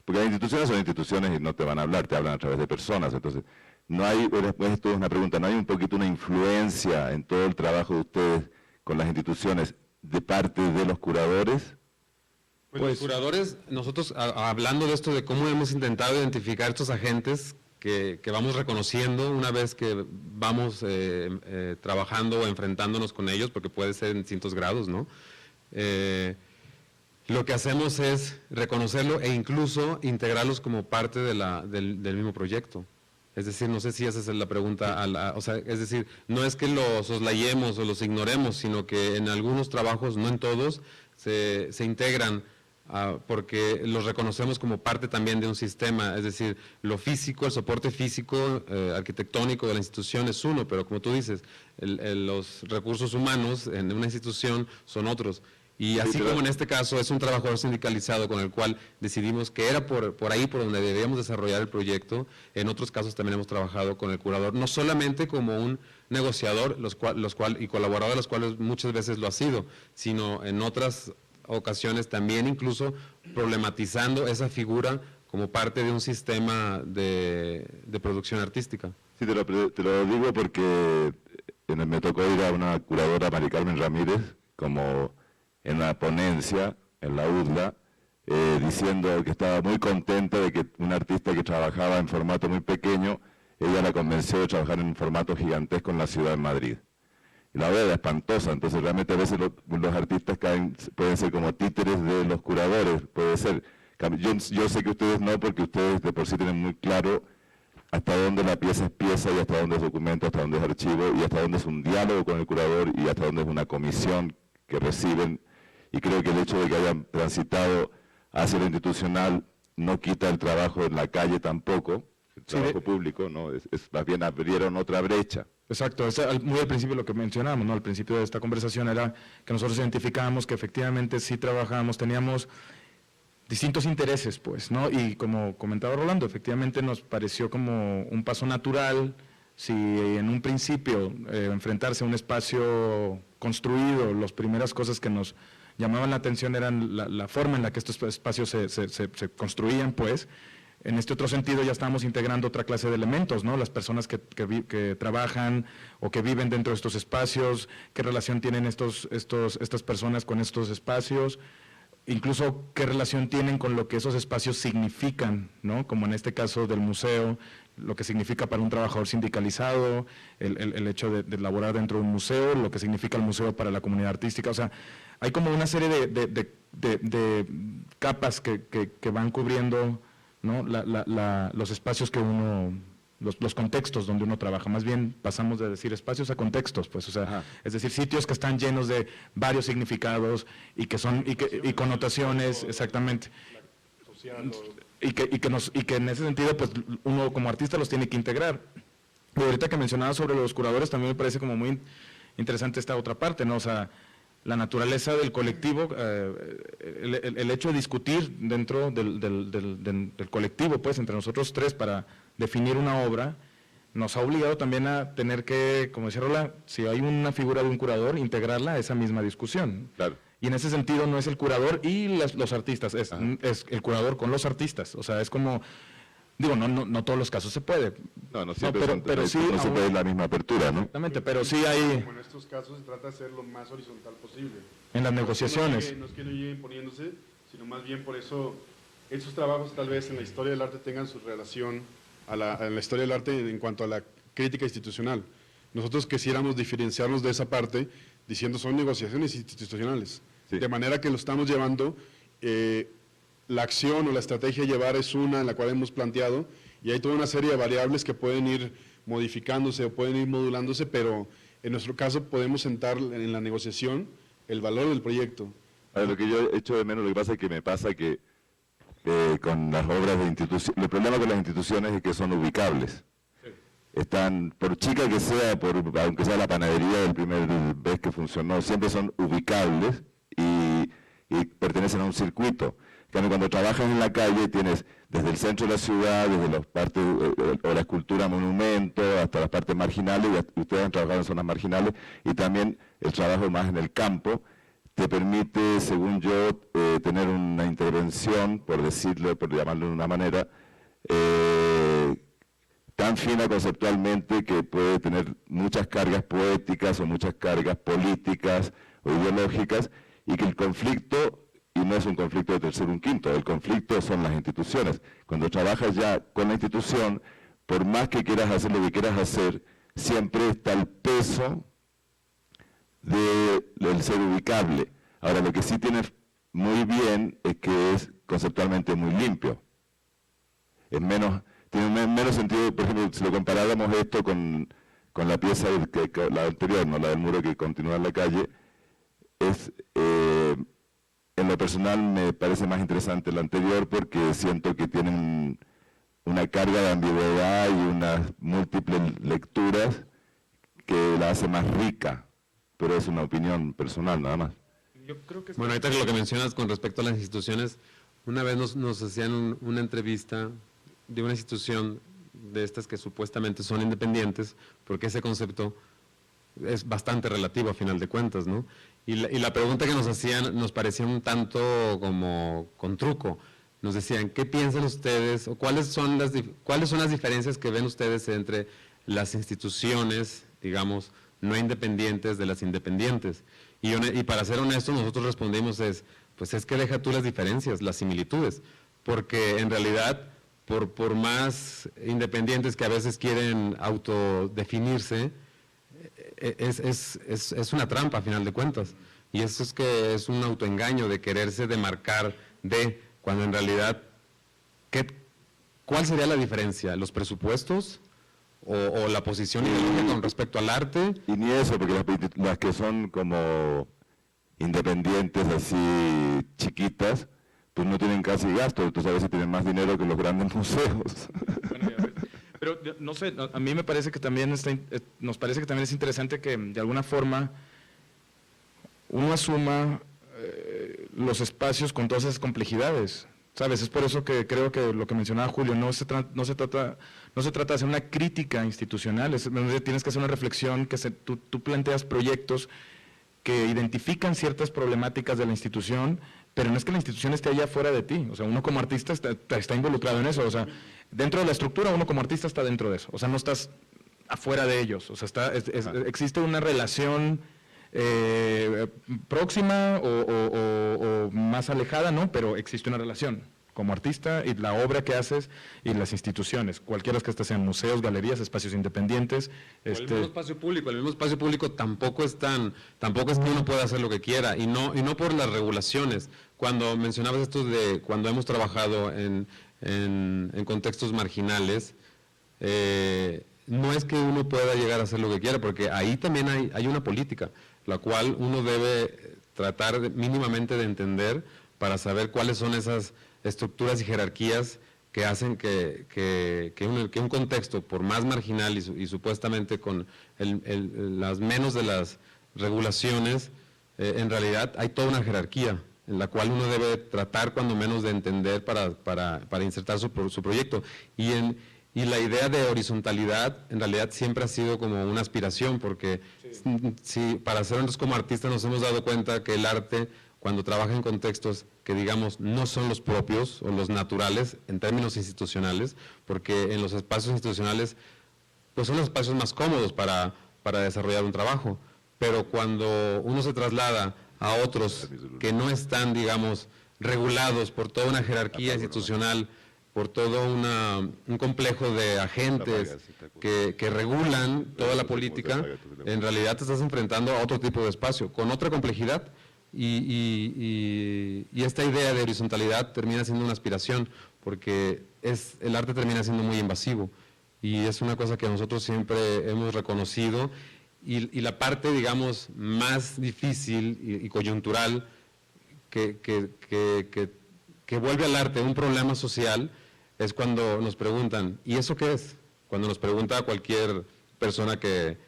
porque las instituciones son instituciones y no te van a hablar, te hablan a través de personas, entonces no hay, esto es una pregunta, ¿no hay un poquito una influencia en todo el trabajo de ustedes con las instituciones de parte de los curadores? Pues los curadores, nosotros hablando de esto, de cómo hemos intentado identificar estos agentes que vamos reconociendo una vez que vamos trabajando o enfrentándonos con ellos, porque puede ser en distintos grados, ¿no? Lo que hacemos es reconocerlo e incluso integrarlos como parte del mismo proyecto. Es decir, no sé si esa es la pregunta, o sea, es decir, no es que los soslayemos o los ignoremos, sino que en algunos trabajos, no en todos, se integran porque los reconocemos como parte también de un sistema, es decir, lo físico, el soporte físico, arquitectónico de la institución es uno, pero como tú dices, los recursos humanos en una institución son otros. Y así como en este caso es un trabajador sindicalizado con el cual decidimos que era por ahí por donde debíamos desarrollar el proyecto, en otros casos también hemos trabajado con el curador, no solamente como un negociador y colaborador de los cuales muchas veces lo ha sido, sino en otras ocasiones también incluso problematizando esa figura como parte de un sistema de producción artística. Sí, te lo digo porque me tocó ir a una curadora, Mari Carmen Ramírez, como en la ponencia, en la UDLA, diciendo que estaba muy contenta de que un artista que trabajaba en formato muy pequeño, ella la convenció de trabajar en un formato gigantesco en la ciudad de Madrid. Y la verdad era espantosa, entonces realmente a veces los artistas pueden ser como títeres de los curadores, puede ser. Yo sé que ustedes no, porque ustedes de por sí tienen muy claro hasta dónde la pieza es pieza y hasta dónde es documento, hasta dónde es archivo y hasta dónde es un diálogo con el curador y hasta dónde es una comisión que reciben. Y creo que el hecho de que hayan transitado hacia lo institucional no quita el trabajo en la calle tampoco, el trabajo público, ¿no? Más bien abrieron otra brecha. Exacto, muy al principio lo que mencionábamos, ¿no? Al principio de esta conversación era que nosotros identificábamos que efectivamente sí trabajábamos, teníamos distintos intereses, pues, ¿no? Y como comentaba Rolando, efectivamente nos pareció como un paso natural, si en un principio enfrentarse a un espacio construido, las primeras cosas que nos llamaban la atención eran la forma en la que estos espacios se construían, pues. En este otro sentido ya estamos integrando otra clase de elementos, ¿no? Las personas que trabajan o que viven dentro de estos espacios, qué relación tienen estas personas con estos espacios, incluso qué relación tienen con lo que esos espacios significan, ¿no? Como en este caso del museo, lo que significa para un trabajador sindicalizado, el hecho de laborar dentro de un museo, lo que significa el museo para la comunidad artística, o sea, hay como una serie de capas que van cubriendo, ¿no? los espacios que uno, los contextos donde uno trabaja, más bien pasamos de decir espacios a contextos, pues, o sea, es decir, sitios que están llenos de varios significados y que son, y connotaciones, exactamente. Y que en ese sentido, pues, uno como artista los tiene que integrar. Y ahorita que mencionaba sobre los curadores, también me parece como muy interesante esta otra parte, ¿no? O sea, la naturaleza del colectivo, el hecho de discutir dentro del colectivo, pues, entre nosotros tres para definir una obra, nos ha obligado también a tener que, como decía Rola, si hay una figura de un curador, integrarla a esa misma discusión. Claro. Y en ese sentido no es el curador y los artistas, es el curador con los artistas, o sea, es como, digo, no todos los casos se puede. No siempre pero sí, no se puede la misma apertura, ¿no? Exactamente, pero sí hay... Como en estos casos se trata de hacer lo más horizontal posible. En las negociaciones. No es que no llegue imponiéndose, sino más bien por eso estos trabajos tal vez en la historia del arte tengan su relación a la historia del arte en cuanto a la crítica institucional. Nosotros quisiéramos diferenciarnos de esa parte diciendo son negociaciones institucionales, sí. De manera que lo estamos llevando, la acción o la estrategia a llevar es una en la cual hemos planteado y hay toda una serie de variables que pueden ir modificándose o pueden ir modulándose, pero en nuestro caso podemos sentar en la negociación el valor del proyecto. A ver, lo que yo echo de menos, lo que pasa es que me pasa que con las obras de instituciones, el problema con las instituciones es que son ubicables. Sí. Están, por chica que sea, aunque sea la panadería del primer vez que funcionó, siempre son ubicables y y pertenecen a un circuito. En cambio, cuando trabajas en la calle tienes desde el centro de la ciudad, desde las partes o la escultura monumento hasta las partes marginales, y ustedes han trabajado en zonas marginales, y también el trabajo más en el campo te permite, según yo, tener una intervención, por decirlo, por llamarlo de una manera, tan fina conceptualmente que puede tener muchas cargas poéticas o muchas cargas políticas o ideológicas, y que el conflicto, y no es un conflicto de tercero un quinto, el conflicto son las instituciones. Cuando trabajas ya con la institución, por más que quieras hacer lo que quieras hacer, siempre está el peso del ser ubicable. Ahora, lo que sí tiene muy bien es que es conceptualmente muy limpio. Es menos, tiene menos sentido, por ejemplo, si lo comparáramos esto con la pieza, la anterior, no la del muro que continúa en la calle, es... en lo personal me parece más interesante la anterior porque siento que tienen una carga de ambigüedad y unas múltiples lecturas que la hace más rica, pero es una opinión personal nada más. Yo creo que Bueno, ahorita lo que mencionas con respecto a las instituciones, una vez nos hacían una entrevista de una institución de estas que supuestamente son independientes, porque ese concepto es bastante relativo a final de cuentas, ¿no? Y la pregunta que nos hacían nos parecía un tanto como con truco. Nos decían, ¿qué piensan ustedes o cuáles son las diferencias que ven ustedes entre las instituciones, digamos, no independientes de las independientes? Y para ser honestos, nosotros respondimos pues es que deja tú las diferencias, las similitudes, porque en realidad, por más independientes que a veces quieren autodefinirse, es una trampa a final de cuentas, y eso es que es un autoengaño de quererse demarcar cuando en realidad, ¿cuál sería la diferencia? ¿Los presupuestos o la posición ideológica con respecto al arte? Y ni eso, porque las que son como independientes así chiquitas, pues no tienen casi gasto, entonces a veces tienen más dinero que los grandes museos. Pero no sé, a mí me parece que también nos parece que también es interesante que de alguna forma uno asuma los espacios con todas esas complejidades, ¿sabes? Es por eso que creo que lo que mencionaba Julio, no se trata de hacer una crítica institucional, tienes que hacer una reflexión, que tú planteas proyectos que identifican ciertas problemáticas de la institución, pero no es que la institución esté allá fuera de ti, o sea, uno como artista está involucrado en eso, o sea, dentro de la estructura uno como artista está dentro de eso, o sea, no estás afuera de ellos, o sea, existe una relación próxima o más alejada, ¿no? Pero existe una relación como artista y la obra que haces y las instituciones, cualquiera que sean museos, galerías, espacios independientes. El mismo espacio público tampoco es que uno pueda hacer lo que quiera, y no por las regulaciones. Cuando mencionabas esto de cuando hemos trabajado en contextos marginales, no es que uno pueda llegar a hacer lo que quiera, porque ahí también hay una política, la cual uno debe tratar mínimamente de entender para saber cuáles son esas estructuras y jerarquías que hacen que un contexto, por más marginal y supuestamente con las menos de las regulaciones, en realidad hay toda una jerarquía en la cual uno debe tratar cuando menos de entender para insertar su proyecto. Y la idea de horizontalidad en realidad siempre ha sido como una aspiración, porque sí, para ser nosotros como artistas nos hemos dado cuenta que el arte, cuando trabaja en contextos que digamos no son los propios o los naturales en términos institucionales, porque en los espacios institucionales pues son los espacios más cómodos para desarrollar un trabajo, pero cuando uno se traslada a otros que no están, digamos, regulados por toda una jerarquía institucional, por todo un complejo de agentes que regulan toda la política, en realidad te estás enfrentando a otro tipo de espacio, con otra complejidad, y esta idea de horizontalidad termina siendo una aspiración, porque el arte termina siendo muy invasivo, y es una cosa que nosotros siempre hemos reconocido, y la parte, digamos, más difícil y coyuntural que vuelve al arte un problema social, es cuando nos preguntan, ¿y eso qué es? Cuando nos pregunta a cualquier persona que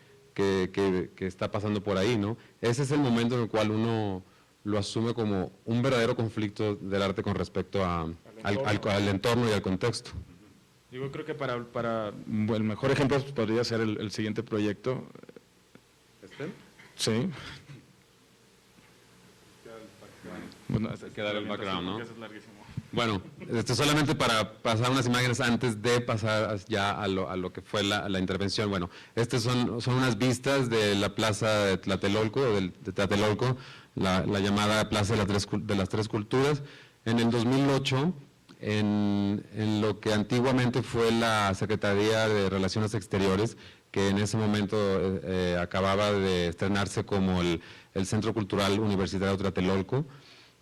está pasando por ahí, ¿no? Ese es el momento en el cual uno lo asume como un verdadero conflicto del arte con respecto al entorno y al contexto. Yo creo que para el mejor ejemplo podría ser el siguiente proyecto. ¿Este? Sí. Bueno, Hay que dar el background, ¿no? Bueno, solamente para pasar unas imágenes antes de pasar ya a lo que fue la intervención. Bueno, estas son unas vistas de la plaza de Tlatelolco, de Tlatelolco, la llamada Plaza de las Tres Culturas. En el 2008, en lo que antiguamente fue la Secretaría de Relaciones Exteriores, que en ese momento acababa de estrenarse como el Centro Cultural Universitario Tlatelolco,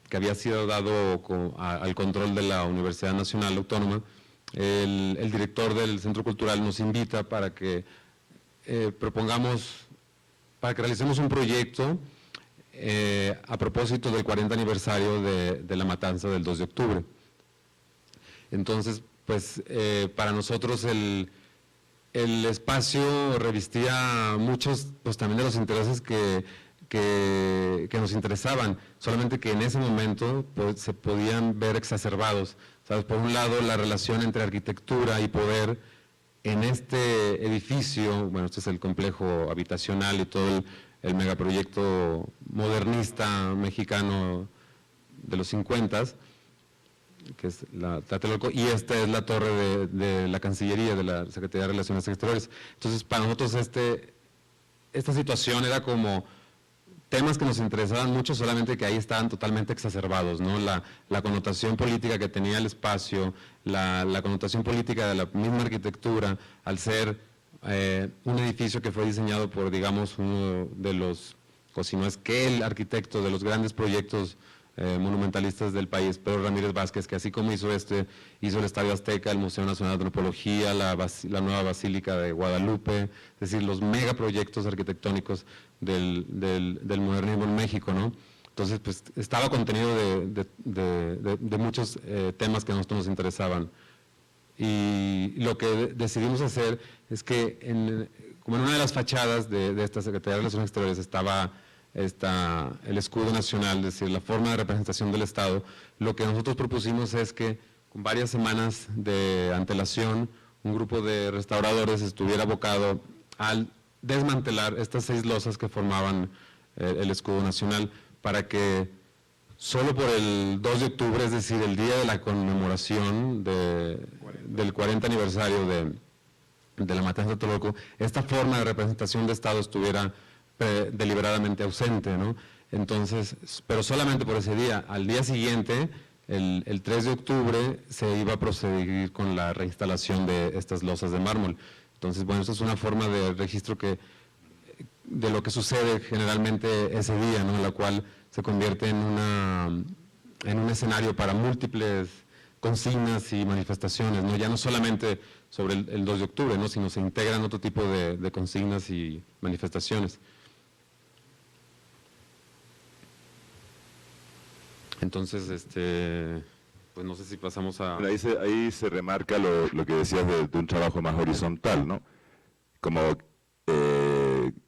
que había sido dado al control de la Universidad Nacional Autónoma. El director del Centro Cultural nos invita para que realicemos un proyecto a propósito del 40 aniversario de la matanza del 2 de octubre. Entonces, pues, para nosotros el espacio revestía muchos, pues, también de los intereses que nos interesaban, solamente que en ese momento pues, se podían ver exacerbados. ¿Sabes? Por un lado, la relación entre arquitectura y poder en este edificio, bueno, este es el complejo habitacional y todo el megaproyecto modernista mexicano de los 50s, que es la Tlatelolco, y esta es la torre de la Cancillería, de la Secretaría de Relaciones Exteriores. Entonces, para nosotros esta situación era como temas que nos interesaban mucho, solamente que ahí estaban totalmente exacerbados, ¿no? La connotación política que tenía el espacio, la connotación política de la misma arquitectura, al ser un edificio que fue diseñado por, digamos, uno de los, o si no es que el arquitecto de los grandes proyectos monumentalistas del país, Pedro Ramírez Vázquez, que así como hizo hizo el Estadio Azteca, el Museo Nacional de Antropología, la nueva Basílica de Guadalupe, es decir, los megaproyectos arquitectónicos del modernismo en México, ¿no? Entonces, pues, estaba contenido de muchos temas que a nosotros nos interesaban. Y lo que decidimos hacer es que, como en una de las fachadas de esta Secretaría de Relaciones Exteriores estaba el escudo nacional, es decir, la forma de representación del Estado, lo que nosotros propusimos es que con varias semanas de antelación, un grupo de restauradores estuviera abocado al desmantelar estas 6 losas que formaban el escudo nacional, para que solo por el 2 de octubre, es decir, el día de la conmemoración del 40 aniversario de la matanza de Tlatelolco, esta forma de representación de Estado estuviera deliberadamente ausente, ¿no? Entonces, pero solamente por ese día. Al día siguiente, el 3 de octubre, se iba a proceder con la reinstalación de estas losas de mármol. Entonces, bueno, esto es una forma de registro de lo que sucede generalmente ese día, ¿no? En la cual se convierte en un escenario para múltiples consignas y manifestaciones, ¿no? Ya no solamente sobre el 2 de octubre, ¿no? Sino se integran otro tipo de consignas y manifestaciones. Entonces, pues no sé si pasamos a... Ahí se remarca lo que decías de un trabajo más horizontal, ¿no? Como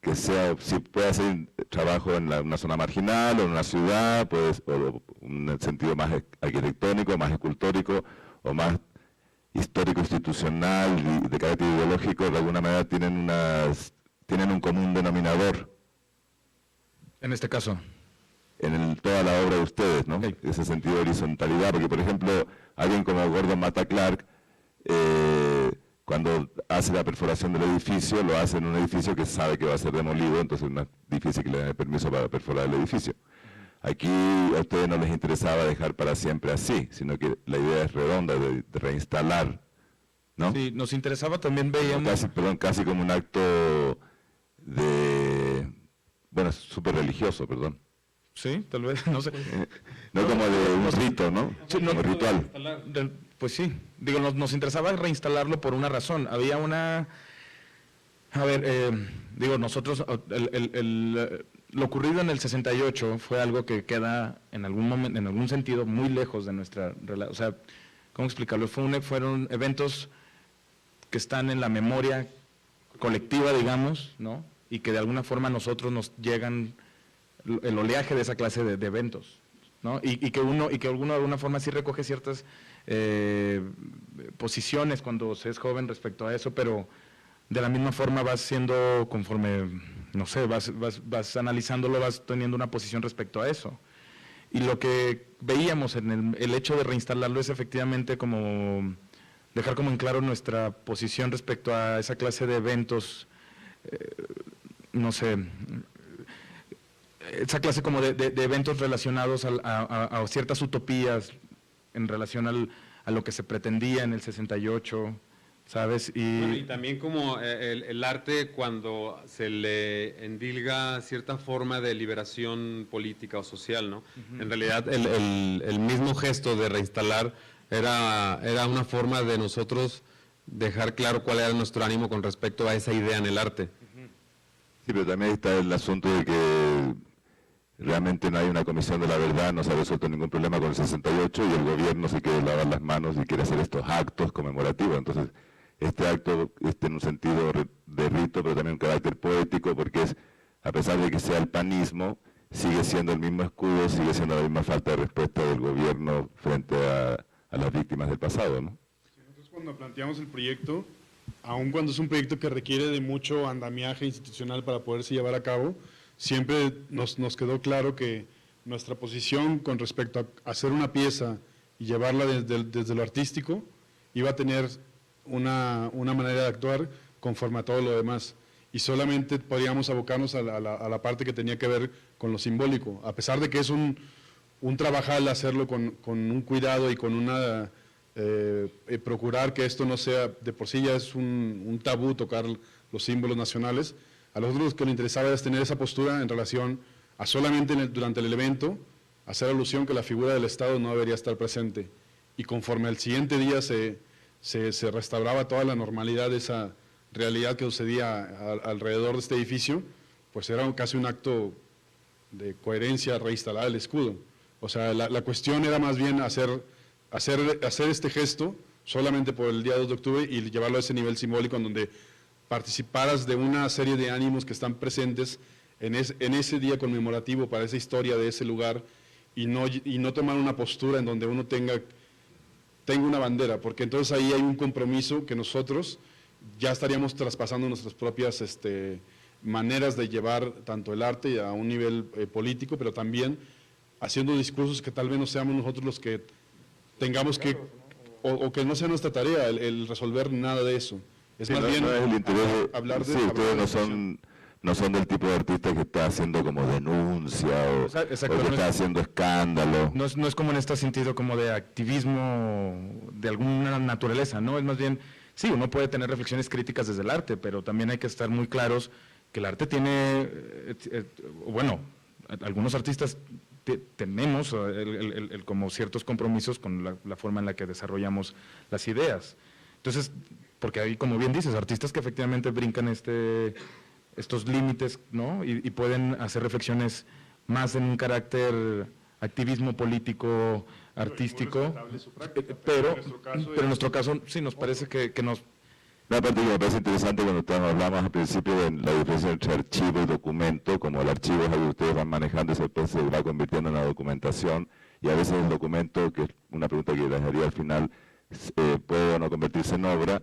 que sea, si puede hacer trabajo en una zona marginal o en una ciudad, pues, o un sentido más arquitectónico, más escultórico o más histórico-institucional y de carácter ideológico, de alguna manera tienen un común denominador. En este caso. En toda la obra de ustedes, ¿no? Okay. Ese sentido de horizontalidad, porque por ejemplo, alguien como Gordon Matta Clark, cuando hace la perforación del edificio, lo hace en un edificio que sabe que va a ser demolido, entonces es más difícil que le den permiso para perforar el edificio. Aquí a ustedes no les interesaba dejar para siempre así, sino que la idea es redonda, de reinstalar, ¿no? Sí, nos interesaba también, veíamos... Casi como un acto bueno, súper religioso, perdón. Sí, tal vez, no sé. No como de un rito, ¿no? Sí, como ritual. Pues sí, digo, nos interesaba reinstalarlo por una razón. Había una... A ver, digo, nosotros, lo ocurrido en el 68 fue algo que queda en algún momento, en algún sentido, muy lejos de nuestra relación. O sea, ¿cómo explicarlo? Fueron eventos que están en la memoria colectiva, digamos, ¿no? Y que de alguna forma a nosotros nos llegan el oleaje de esa clase de eventos, ¿no? Y que uno de alguna forma sí recoge ciertas posiciones cuando se es joven respecto a eso, pero de la misma forma vas siendo conforme, no sé, vas analizándolo, vas teniendo una posición respecto a eso. Y lo que veíamos en el hecho de reinstalarlo es efectivamente como dejar como en claro nuestra posición respecto a esa clase de eventos, no sé, esa clase como de eventos relacionados a ciertas utopías en relación a lo que se pretendía en el 68, ¿sabes? Bueno, y también como el arte cuando se le endilga cierta forma de liberación política o social, ¿no? En realidad el mismo gesto de reinstalar era una forma de nosotros dejar claro cuál era nuestro ánimo con respecto a esa idea en el arte. Sí, pero también está el asunto de que realmente no hay una comisión de la verdad, no se ha resuelto ningún problema con el 68 y el gobierno se quiere lavar las manos y quiere hacer estos actos conmemorativos. Entonces, este acto en un sentido de rito, pero también un carácter poético, porque es, a pesar de que sea el panismo, sigue siendo el mismo escudo, sigue siendo la misma falta de respuesta del gobierno frente a las víctimas del pasado, ¿no? Sí, nosotros cuando planteamos el proyecto, aun cuando es un proyecto que requiere de mucho andamiaje institucional para poderse llevar a cabo, siempre nos quedó claro que nuestra posición con respecto a hacer una pieza y llevarla desde lo artístico iba a tener una manera de actuar conforme a todo lo demás. Y solamente podíamos abocarnos a la parte que tenía que ver con lo simbólico, a pesar de que es un trabajar hacerlo con un cuidado y con una procurar que esto no sea, de por sí ya es un tabú tocar los símbolos nacionales. A nosotros lo que nos interesaba es tener esa postura en relación a solamente durante el evento hacer alusión que la figura del Estado no debería estar presente. Y conforme al siguiente día se restauraba toda la normalidad de esa realidad que sucedía alrededor de este edificio, pues era casi un acto de coherencia reinstalar el escudo. O sea, la cuestión era más bien hacer este gesto solamente por el día 2 de octubre y llevarlo a ese nivel simbólico en donde participaras de una serie de ánimos que están presentes en ese día conmemorativo para esa historia de ese lugar y no tomar una postura en donde uno tenga una bandera, porque entonces ahí hay un compromiso que nosotros ya estaríamos traspasando nuestras propias maneras de llevar tanto el arte a un nivel político, pero también haciendo discursos que tal vez no seamos nosotros los que tengamos que, o que no sea nuestra tarea el resolver nada de eso. Es sí, más bien no es el interés hablar de... Sí, ustedes no son del tipo de artista que está haciendo como denuncia o que está haciendo escándalo. No es como en este sentido como de activismo de alguna naturaleza, ¿no? Es más bien, sí, uno puede tener reflexiones críticas desde el arte, pero también hay que estar muy claros que el arte tiene, bueno, algunos artistas tenemos como ciertos compromisos con la forma en la que desarrollamos las ideas. Entonces, porque hay, como bien dices, artistas que efectivamente brincan estos límites, ¿no? Y pueden hacer reflexiones más en un carácter activismo político, artístico, pero en nuestro caso sí nos parece que nos... Una parte que me parece interesante cuando hablamos al principio de la diferencia entre archivo y documento, como el archivo es algo que ustedes van manejando, después se va convirtiendo en la documentación, y a veces el documento, que es una pregunta que dejaría al final, puede o no convertirse en obra.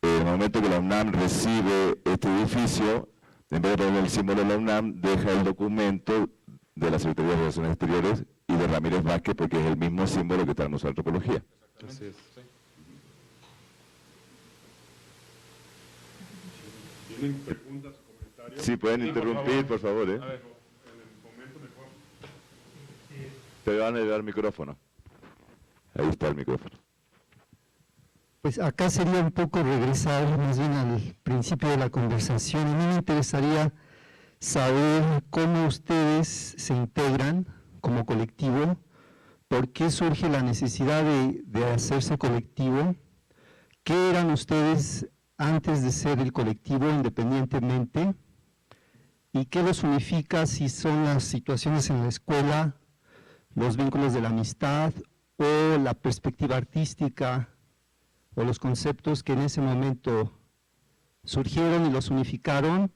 En el momento que la UNAM recibe este edificio, en vez de poner el símbolo de la UNAM, deja el documento de la Secretaría de Relaciones Exteriores y de Ramírez Vázquez, porque es el mismo símbolo que está en Museo de Antropología. Así es. ¿Tienen preguntas o comentarios? Sí, pueden interrumpir, por favor. A ver, en el momento mejor. Te van a dar el micrófono. Ahí está el micrófono. Pues acá sería un poco regresar más bien al principio de la conversación. A mí me interesaría saber cómo ustedes se integran como colectivo, por qué surge la necesidad de hacerse colectivo, qué eran ustedes antes de ser el colectivo independientemente y qué los unifica, si son las situaciones en la escuela, los vínculos de la amistad o la perspectiva artística o los conceptos que en ese momento surgieron y los unificaron,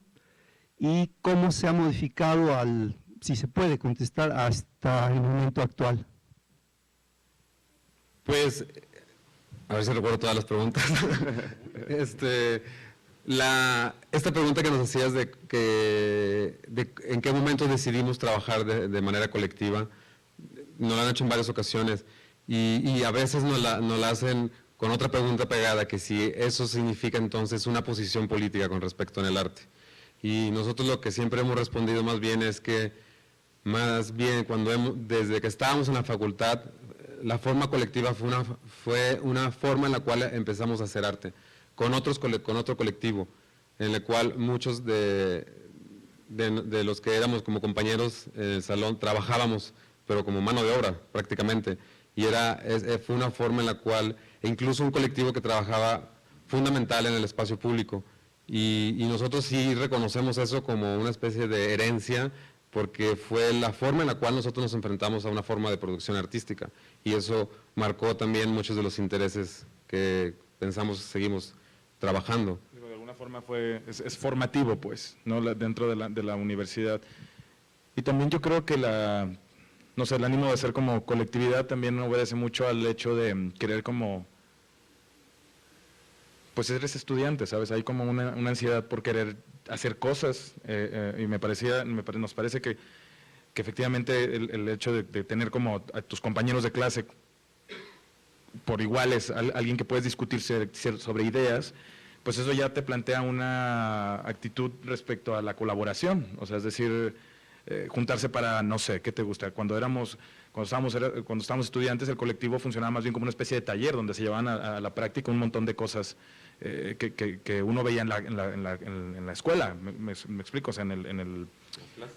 y cómo se ha modificado al si se puede contestar hasta el momento actual. Pues, a ver si recuerdo todas las preguntas. Esta pregunta que nos hacías de en qué momento decidimos trabajar de manera colectiva, nos la han hecho en varias ocasiones y a veces nos la hacen con otra pregunta pegada, que si eso significa entonces una posición política con respecto en el arte. Y nosotros lo que siempre hemos respondido más bien es que, más bien desde que estábamos en la facultad, la forma colectiva fue una forma en la cual empezamos a hacer arte, con otro colectivo, en el cual muchos de los que éramos como compañeros en el salón trabajábamos, pero como mano de obra prácticamente, y fue una forma en la cual, incluso un colectivo que trabajaba fundamental en el espacio público, y nosotros sí reconocemos eso como una especie de herencia, porque fue la forma en la cual nosotros nos enfrentamos a una forma de producción artística, y eso marcó también muchos de los intereses que seguimos trabajando. De alguna forma es formativo, pues, ¿no? Dentro de la universidad. Y también yo creo que no sé, el ánimo de ser como colectividad también obedece mucho al hecho de querer como, pues eres estudiante, ¿sabes? Hay como una ansiedad por querer hacer cosas y nos parece que efectivamente el hecho de tener como a tus compañeros de clase por iguales, alguien que puedes discutir sobre ideas, pues eso ya te plantea una actitud respecto a la colaboración, o sea, es decir, juntarse para, no sé, ¿qué te gusta? Cuando estábamos estudiantes, el colectivo funcionaba más bien como una especie de taller donde se llevaban a la práctica un montón de cosas que uno veía en la escuela, me explico, o sea, en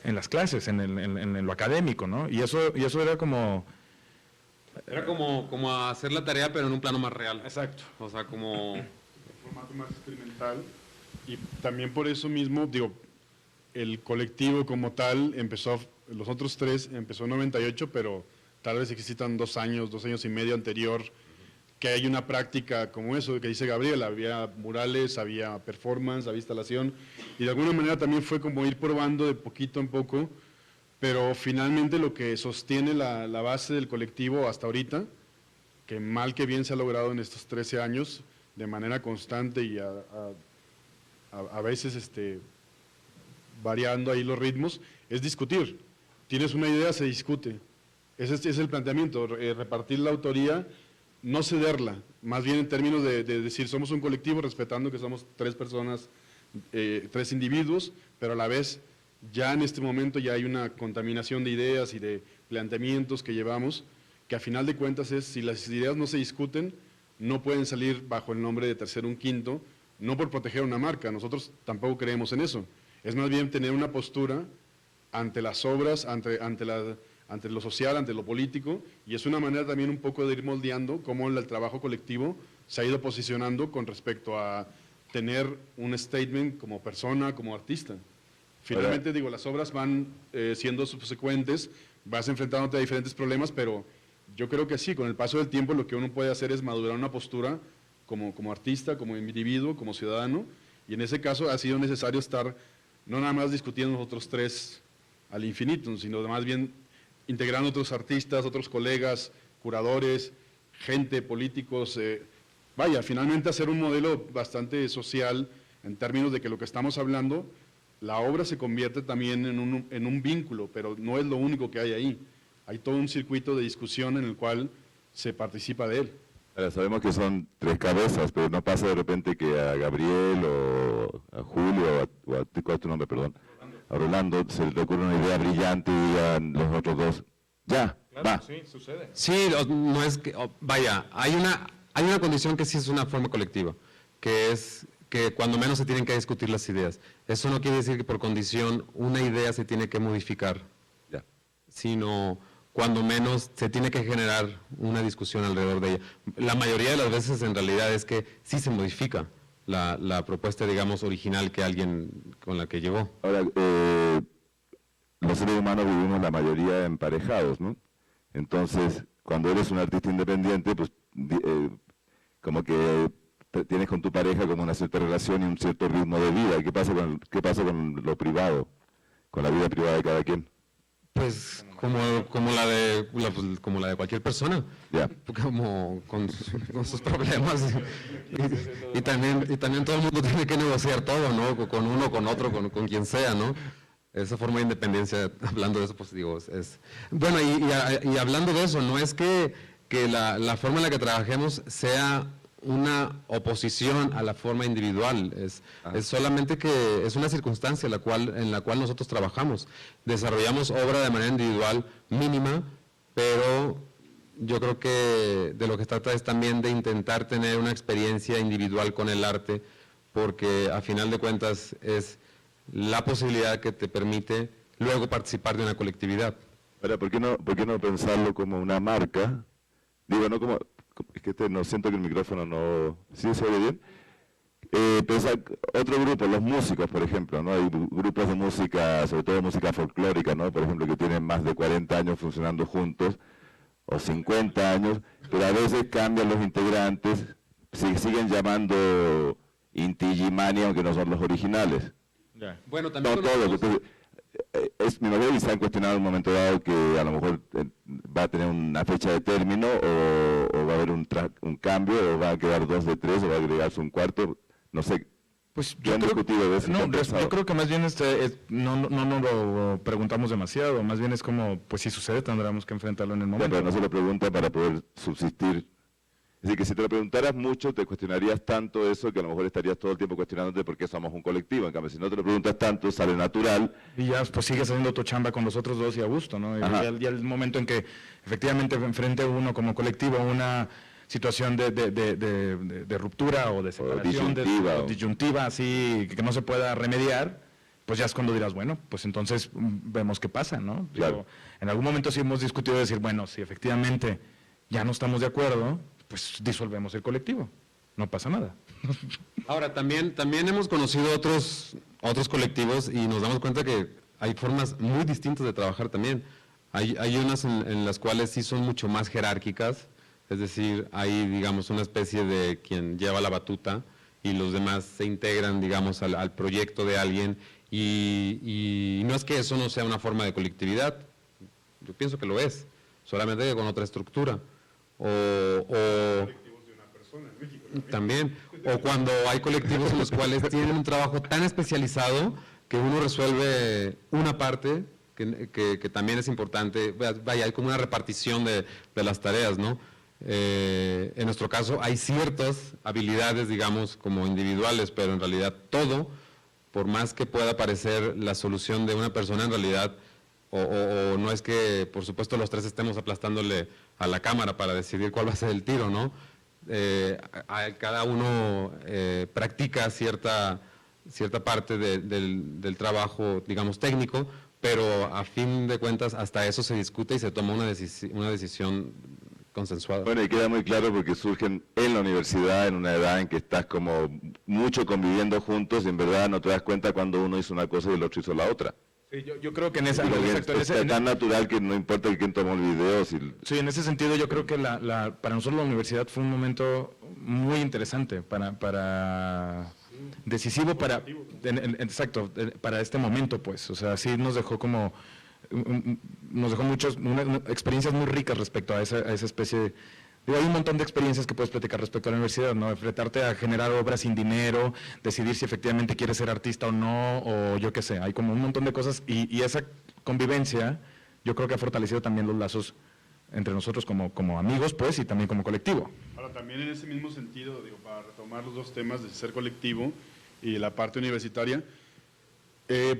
las clases, en lo académico, ¿no? Y eso era como... Era como hacer la tarea, pero en un plano más real. Exacto. O sea, como... Un formato más experimental, y también por eso mismo, digo, el colectivo como tal los otros tres empezó en 98, pero tal vez existan 2 años y medio anterior, que hay una práctica como eso, que dice Gabriel, había murales, había performance, había instalación, y de alguna manera también fue como ir probando de poquito en poco, pero finalmente lo que sostiene la base del colectivo hasta ahorita, que mal que bien se ha logrado en estos 13 años, de manera constante y a veces variando ahí los ritmos, es discutir. Tienes una idea, se discute. Ese es el planteamiento, repartir la autoría, no cederla, más bien en términos de decir somos un colectivo respetando que somos 3 personas, 3 individuos, pero a la vez ya en este momento ya hay una contaminación de ideas y de planteamientos que llevamos, que a final de cuentas si las ideas no se discuten, no pueden salir bajo el nombre de tercero un quinto, no por proteger una marca, nosotros tampoco creemos en eso. Es más bien tener una postura ante las obras, ante lo social, ante lo político, y es una manera también un poco de ir moldeando cómo el trabajo colectivo se ha ido posicionando con respecto a tener un statement como persona, como artista. Finalmente, digo, las obras van siendo subsecuentes, vas enfrentándote a diferentes problemas, pero yo creo que sí, con el paso del tiempo lo que uno puede hacer es madurar una postura como artista, como individuo, como ciudadano, y en ese caso ha sido necesario estar no nada más discutiendo nosotros 3 al infinito, sino más bien integrando otros artistas, otros colegas, curadores, gente, políticos, finalmente hacer un modelo bastante social en términos de que lo que estamos hablando, la obra se convierte también en un vínculo, pero no es lo único que hay ahí. Hay todo un circuito de discusión en el cual se participa de él. Ahora, sabemos que son 3 cabezas, pero no pasa de repente que a Gabriel o a Julio, ¿cuál es tu nombre, perdón? A Rolando se le ocurre una idea brillante y digan los otros 2, ya, claro, va. Sí, sucede. Sí, no es que, hay una condición que sí es una forma colectiva, que es que cuando menos se tienen que discutir las ideas. Eso no quiere decir que por condición una idea se tiene que modificar, Ya. sino cuando menos se tiene que generar una discusión alrededor de ella. La mayoría de las veces en realidad es que sí se modifica la propuesta, digamos, original que alguien con la que llegó. Ahora, los seres humanos vivimos la mayoría emparejados, ¿no? Entonces, cuando eres un artista independiente, pues como que tienes con tu pareja como una cierta relación y un cierto ritmo de vida. ¿Qué pasa con lo privado? Con la vida privada de cada quien. Pues como la de cualquier persona, Ya. como con sus problemas y también todo el mundo tiene que negociar todo, ¿no? Con uno, con otro, con quien sea, ¿no? Esa forma de independencia, hablando de eso, pues digo, es bueno, y hablando de eso, no es que la forma en la que trabajemos sea una oposición a la forma individual, es solamente que es una circunstancia en la cual nosotros trabajamos. Desarrollamos obra de manera individual mínima, pero yo creo que de lo que se trata es también de intentar tener una experiencia individual con el arte, porque a final de cuentas es la posibilidad que te permite luego participar de una colectividad. Ahora, ¿por qué no pensarlo como una marca? Digo, no como... Es que no siento que el micrófono no... ¿Sí se oye bien? Pensar otro grupo, los músicos, por ejemplo, ¿no? Hay grupos de música, sobre todo música folclórica, ¿no? Por ejemplo, que tienen más de 40 años funcionando juntos, o 50 años, pero a veces cambian los integrantes, siguen llamando Inti Illimani, aunque no son los originales. Bueno, también No todos. Entonces, me imagino que se han cuestionado en un momento dado que a lo mejor va a tener una fecha de término o va a haber un cambio o va a quedar 2 de 3 o va a agregarse un cuarto, no sé. Pues yo creo que más bien no lo preguntamos demasiado, más bien es como, pues si sucede tendremos que enfrentarlo en el momento. Pero no se lo pregunta para poder subsistir. Es decir, que si te lo preguntaras mucho, te cuestionarías tanto eso que a lo mejor estarías todo el tiempo cuestionándote por qué somos un colectivo. En cambio, si no te lo preguntas tanto, sale natural. Y ya pues sigues haciendo tu chamba con los otros dos y a gusto, ¿no? Y ya el momento en que efectivamente enfrente uno como colectivo una situación de ruptura o de separación, disyuntiva, así que no se pueda remediar, pues ya es cuando dirás, bueno, pues entonces vemos qué pasa, ¿no? Claro. Digo, en algún momento sí hemos discutido decir, bueno, si efectivamente ya no estamos de acuerdo, pues disolvemos el colectivo, no pasa nada. Ahora, también hemos conocido otros colectivos y nos damos cuenta que hay formas muy distintas de trabajar también. Hay unas en las cuales sí son mucho más jerárquicas, es decir, hay, digamos, una especie de quien lleva la batuta y los demás se integran, digamos, al proyecto de alguien y no es que eso no sea una forma de colectividad, yo pienso que lo es, solamente que con otra estructura. También, o cuando hay colectivos en los cuales tienen un trabajo tan especializado que uno resuelve una parte que también es importante, vaya, hay como una repartición de las tareas, ¿no? En nuestro caso hay ciertas habilidades, digamos, como individuales, pero en realidad todo, por más que pueda parecer la solución de una persona, en realidad, o no es que, por supuesto, los tres estemos aplastándole a la cámara para decidir cuál va a ser el tiro, ¿no? Cada uno practica cierta parte del trabajo, digamos, técnico, pero a fin de cuentas hasta eso se discute y se toma una decisión consensuada. Bueno, y queda muy claro porque surgen en la universidad en una edad en que estás como mucho conviviendo juntos y en verdad no te das cuenta cuando uno hizo una cosa y el otro hizo la otra. Sí, yo creo que en esa... Es tan natural que no importa quién tomó el video. Sí, en ese sentido yo creo que para nosotros la universidad fue un momento muy interesante, decisivo exacto, para este momento, pues. O sea, sí nos dejó muchas experiencias muy ricas respecto a esa especie de... Digo, hay un montón de experiencias que puedes platicar respecto a la universidad, ¿no? Enfrentarte a generar obras sin dinero, decidir si efectivamente quieres ser artista o no, o yo qué sé, hay como un montón de cosas y esa convivencia yo creo que ha fortalecido también los lazos entre nosotros como amigos, pues, y también como colectivo. Ahora, también en ese mismo sentido, digo, para retomar los dos temas de ser colectivo y la parte universitaria,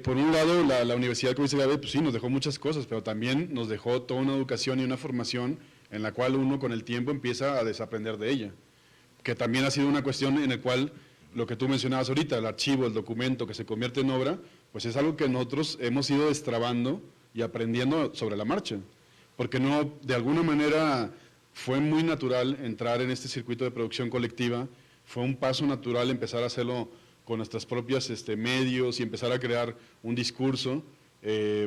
por un lado, la universidad, como dice Gabriel, pues sí, nos dejó muchas cosas, pero también nos dejó toda una educación y una formación en la cual uno con el tiempo empieza a desaprender de ella, que también ha sido una cuestión en la cual lo que tú mencionabas ahorita, el archivo, el documento que se convierte en obra, pues es algo que nosotros hemos ido destrabando y aprendiendo sobre la marcha, porque no, de alguna manera fue muy natural entrar en este circuito de producción colectiva, fue un paso natural empezar a hacerlo con nuestras propias medios y empezar a crear un discurso,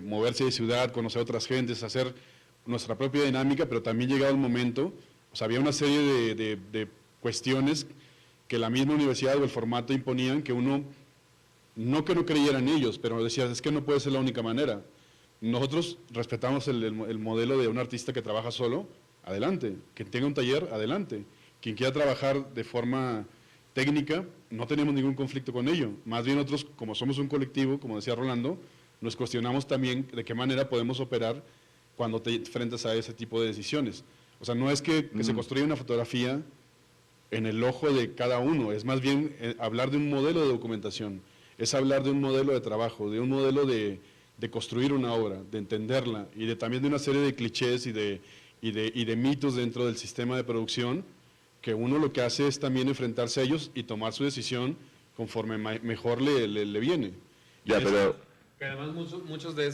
moverse de ciudad, conocer a otras gentes, hacer nuestra propia dinámica, pero también llegado el momento, o sea, había una serie de cuestiones que la misma universidad o el formato imponían que uno, no que no creyera en ellos, pero decía, es que no puede ser la única manera, Nosotros respetamos el modelo de un artista que trabaja solo, adelante. Quien tenga un taller, adelante. Quien quiera trabajar de forma técnica, no tenemos ningún conflicto con ello. Más bien nosotros, como somos un colectivo, como decía Rolando, nos cuestionamos también de qué manera podemos operar cuando te enfrentas a ese tipo de decisiones. O sea, no es que se construya una fotografía en el ojo de cada uno, es más bien hablar de un modelo de documentación, es hablar de un modelo de trabajo, de un modelo de construir una obra, de entenderla, y también de una serie de clichés y de mitos dentro del sistema de producción, que uno lo que hace es también enfrentarse a ellos y tomar su decisión conforme mejor le viene. Ya, pero... Que además muchos de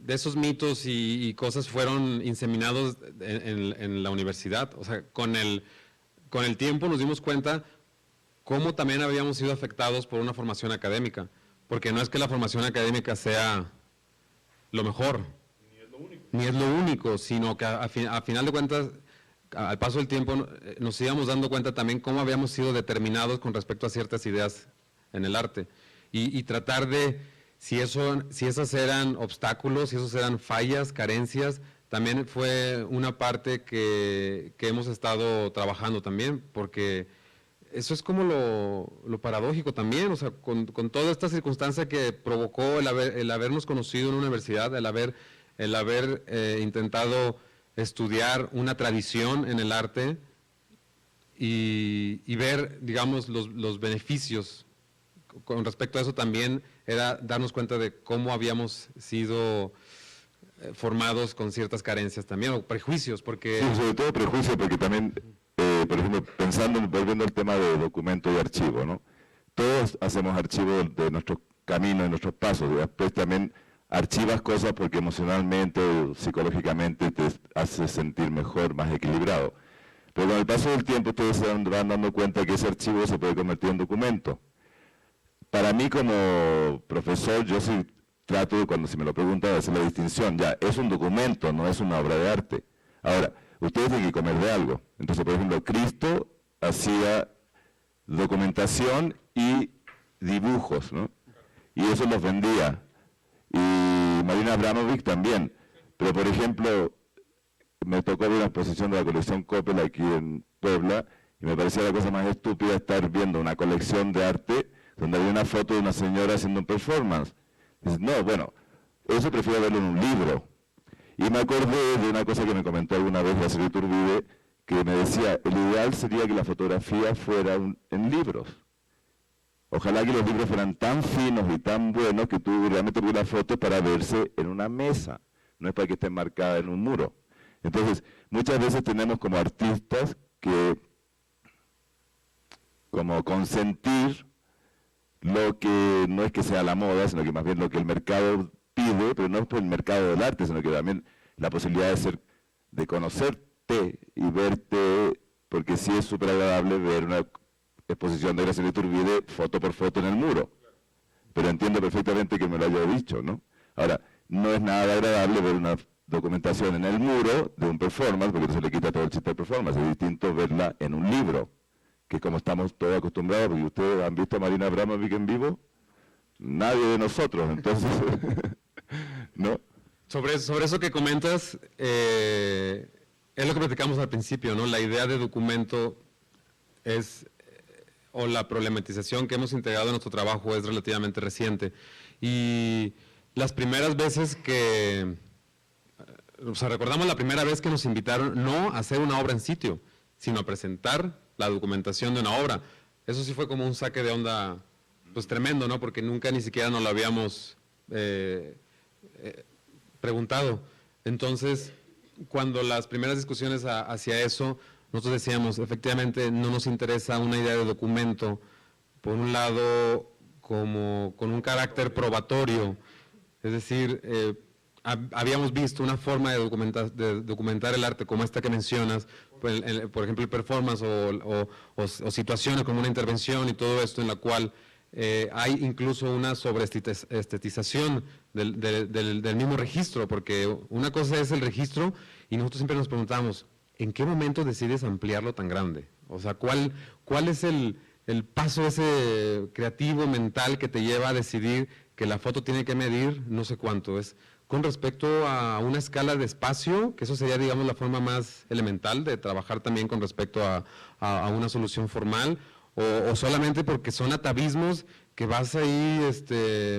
esos mitos y cosas fueron inseminados en la universidad. O sea, con el tiempo nos dimos cuenta cómo también habíamos sido afectados por una formación académica. Porque no es que la formación académica sea lo mejor, ni es lo único, sino que a final de cuentas, al paso del tiempo, nos íbamos dando cuenta también cómo habíamos sido determinados con respecto a ciertas ideas en el arte. Y tratar de, si esas eran obstáculos, si esos eran fallas, carencias, también fue una parte que hemos estado trabajando también, porque eso es como lo paradójico también, o sea, con toda esta circunstancia que provocó el habernos conocido en una universidad, el haber intentado estudiar una tradición en el arte y ver, digamos, los beneficios. Con respecto a eso también era darnos cuenta de cómo habíamos sido formados con ciertas carencias también, o prejuicios, porque... Sí, sobre todo prejuicios, porque también, por ejemplo, volviendo al tema de documento y archivo, ¿no? Todos hacemos archivos de nuestros caminos, de nuestros pasos, y después también archivas cosas porque emocionalmente o psicológicamente te hace sentir mejor, más equilibrado. Pero con el paso del tiempo ustedes se van dando cuenta que ese archivo se puede convertir en documento. Para mí como profesor, yo sí trato, cuando se me lo pregunta, de hacer la distinción. Ya, es un documento, no es una obra de arte. Ahora, ustedes tienen que comer de algo. Entonces, por ejemplo, Cristo hacía documentación y dibujos, ¿no? Y eso los vendía. Y Marina Abramovic también. Pero, por ejemplo, me tocó ver una exposición de la colección Coppel aquí en Puebla y me parecía la cosa más estúpida estar viendo una colección de arte donde había una foto de una señora haciendo un performance. Dices, no, bueno, eso prefiero verlo en un libro. Y me acordé de una cosa que me comentó alguna vez José Iturbide, que me decía, el ideal sería que la fotografía fuera en libros. Ojalá que los libros fueran tan finos y tan buenos que tú realmente tuvieras fotos para verse en una mesa, no es para que esté marcada en un muro. Entonces, muchas veces tenemos como artistas que como consentir lo que no es que sea la moda, sino que más bien lo que el mercado pide, pero no es por el mercado del arte, sino que también la posibilidad de conocerte y verte, porque sí es súper agradable ver una exposición de Graciela Iturbide foto por foto en el muro, pero entiendo perfectamente que me lo haya dicho, ¿no? Ahora, no es nada agradable ver una documentación en el muro de un performance, porque no se le quita todo el chiste del performance, es distinto verla en un libro, que como estamos todos acostumbrados, porque ustedes han visto a Marina Abramovic en vivo, nadie de nosotros, entonces, ¿no? Sobre eso que comentas, es lo que platicamos al principio, ¿no? La idea de documento o la problematización que hemos integrado en nuestro trabajo es relativamente reciente. Y las primeras veces o sea, recordamos la primera vez que nos invitaron no a hacer una obra en sitio, sino a presentar la documentación de una obra. Eso sí fue como un saque de onda, pues tremendo, ¿no? Porque nunca ni siquiera nos lo habíamos preguntado. Entonces, cuando las primeras discusiones hacia eso, nosotros decíamos, efectivamente, no nos interesa una idea de documento, por un lado, como con un carácter probatorio, es decir, habíamos visto una forma de documentar el arte como esta que mencionas, por ejemplo el performance o situaciones como una intervención y todo esto en la cual hay incluso una sobreestetización del mismo registro, porque una cosa es el registro y nosotros siempre nos preguntamos, ¿en qué momento decides ampliarlo tan grande? O sea, ¿cuál es el paso ese creativo, mental, que te lleva a decidir que la foto tiene que medir no sé cuánto, es con respecto a una escala de espacio, que eso sería, digamos, la forma más elemental de trabajar también con respecto a una solución formal, o solamente porque son atavismos que vas ahí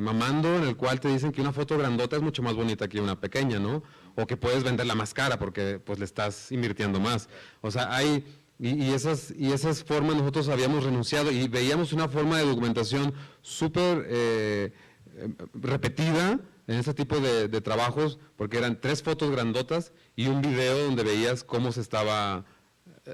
mamando, en el cual te dicen que una foto grandota es mucho más bonita que una pequeña, ¿no? O que puedes venderla más cara porque pues le estás invirtiendo más. O sea, hay... Y esas formas nosotros habíamos renunciado y veíamos una forma de documentación súper repetida en ese tipo de trabajos, porque eran 3 fotos grandotas y un video donde veías cómo se estaba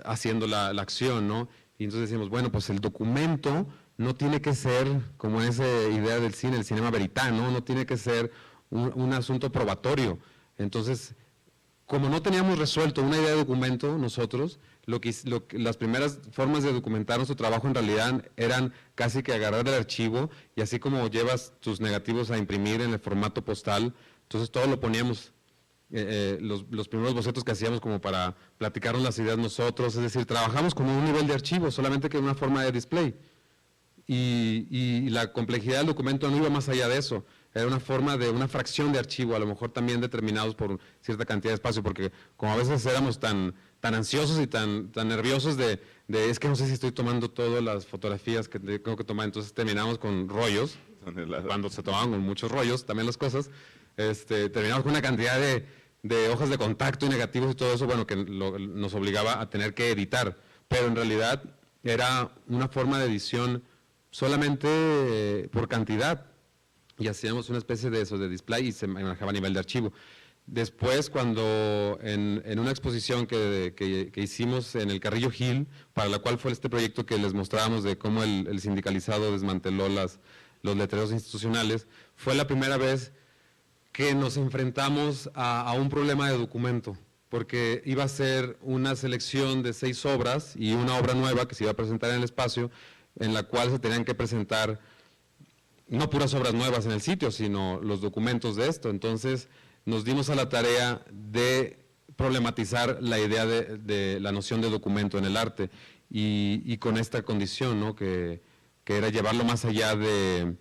haciendo la acción, ¿no? Y entonces decimos, bueno, pues el documento no tiene que ser como esa idea del cine, el cinema veritano, no tiene que ser un asunto probatorio. Entonces, como no teníamos resuelto una idea de documento nosotros, las primeras formas de documentar nuestro trabajo en realidad eran casi que agarrar el archivo y así como llevas tus negativos a imprimir en el formato postal, entonces todo lo poníamos, los primeros bocetos que hacíamos como para platicarnos las ideas nosotros, es decir, trabajamos como un nivel de archivo, solamente que una forma de display. Y la complejidad del documento no iba más allá de eso, era una forma de una fracción de archivo, a lo mejor también determinados por cierta cantidad de espacio, porque como a veces éramos tan ansiosos y tan nerviosos de es que no sé si estoy tomando todas las fotografías que tengo que tomar, entonces terminamos con rollos, cuando se tomaban con muchos rollos, también las cosas, terminamos con una cantidad de hojas de contacto y negativos y todo eso, bueno, que nos obligaba a tener que editar, pero en realidad era una forma de edición solamente por cantidad, y hacíamos una especie de eso, de display, y se manejaba a nivel de archivo. Después, cuando en una exposición que hicimos en el Carrillo Gil, para la cual fue este proyecto que les mostrábamos de cómo el sindicalizado desmanteló los letreros institucionales, fue la primera vez que nos enfrentamos a un problema de documento, porque iba a ser una selección de 6 obras y una obra nueva que se iba a presentar en el espacio, en la cual se tenían que presentar no puras obras nuevas en el sitio, sino los documentos de esto. Entonces nos dimos a la tarea de problematizar la idea de la noción de documento en el arte y con esta condición, ¿no? que era llevarlo más allá de,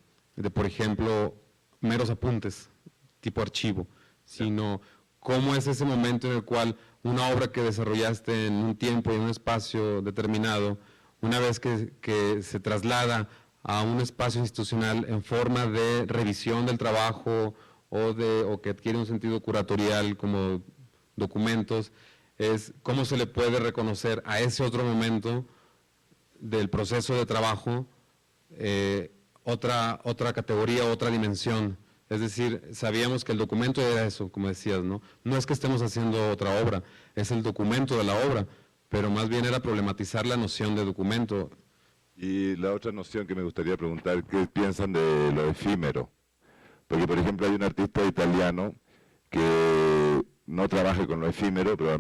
por ejemplo, meros apuntes tipo archivo, sino cómo es ese momento en el cual una obra que desarrollaste en un tiempo y en un espacio determinado, una vez que se traslada a un espacio institucional en forma de revisión del trabajo o que adquiere un sentido curatorial como documentos, es cómo se le puede reconocer a ese otro momento del proceso de trabajo otra categoría, otra dimensión. Es decir, sabíamos que el documento era eso, como decías, ¿no? No es que estemos haciendo otra obra, es el documento de la obra, pero más bien era problematizar la noción de documento. Y la otra noción que me gustaría preguntar, ¿qué piensan de lo efímero? Porque, por ejemplo, hay un artista italiano que no trabaja con lo efímero, pero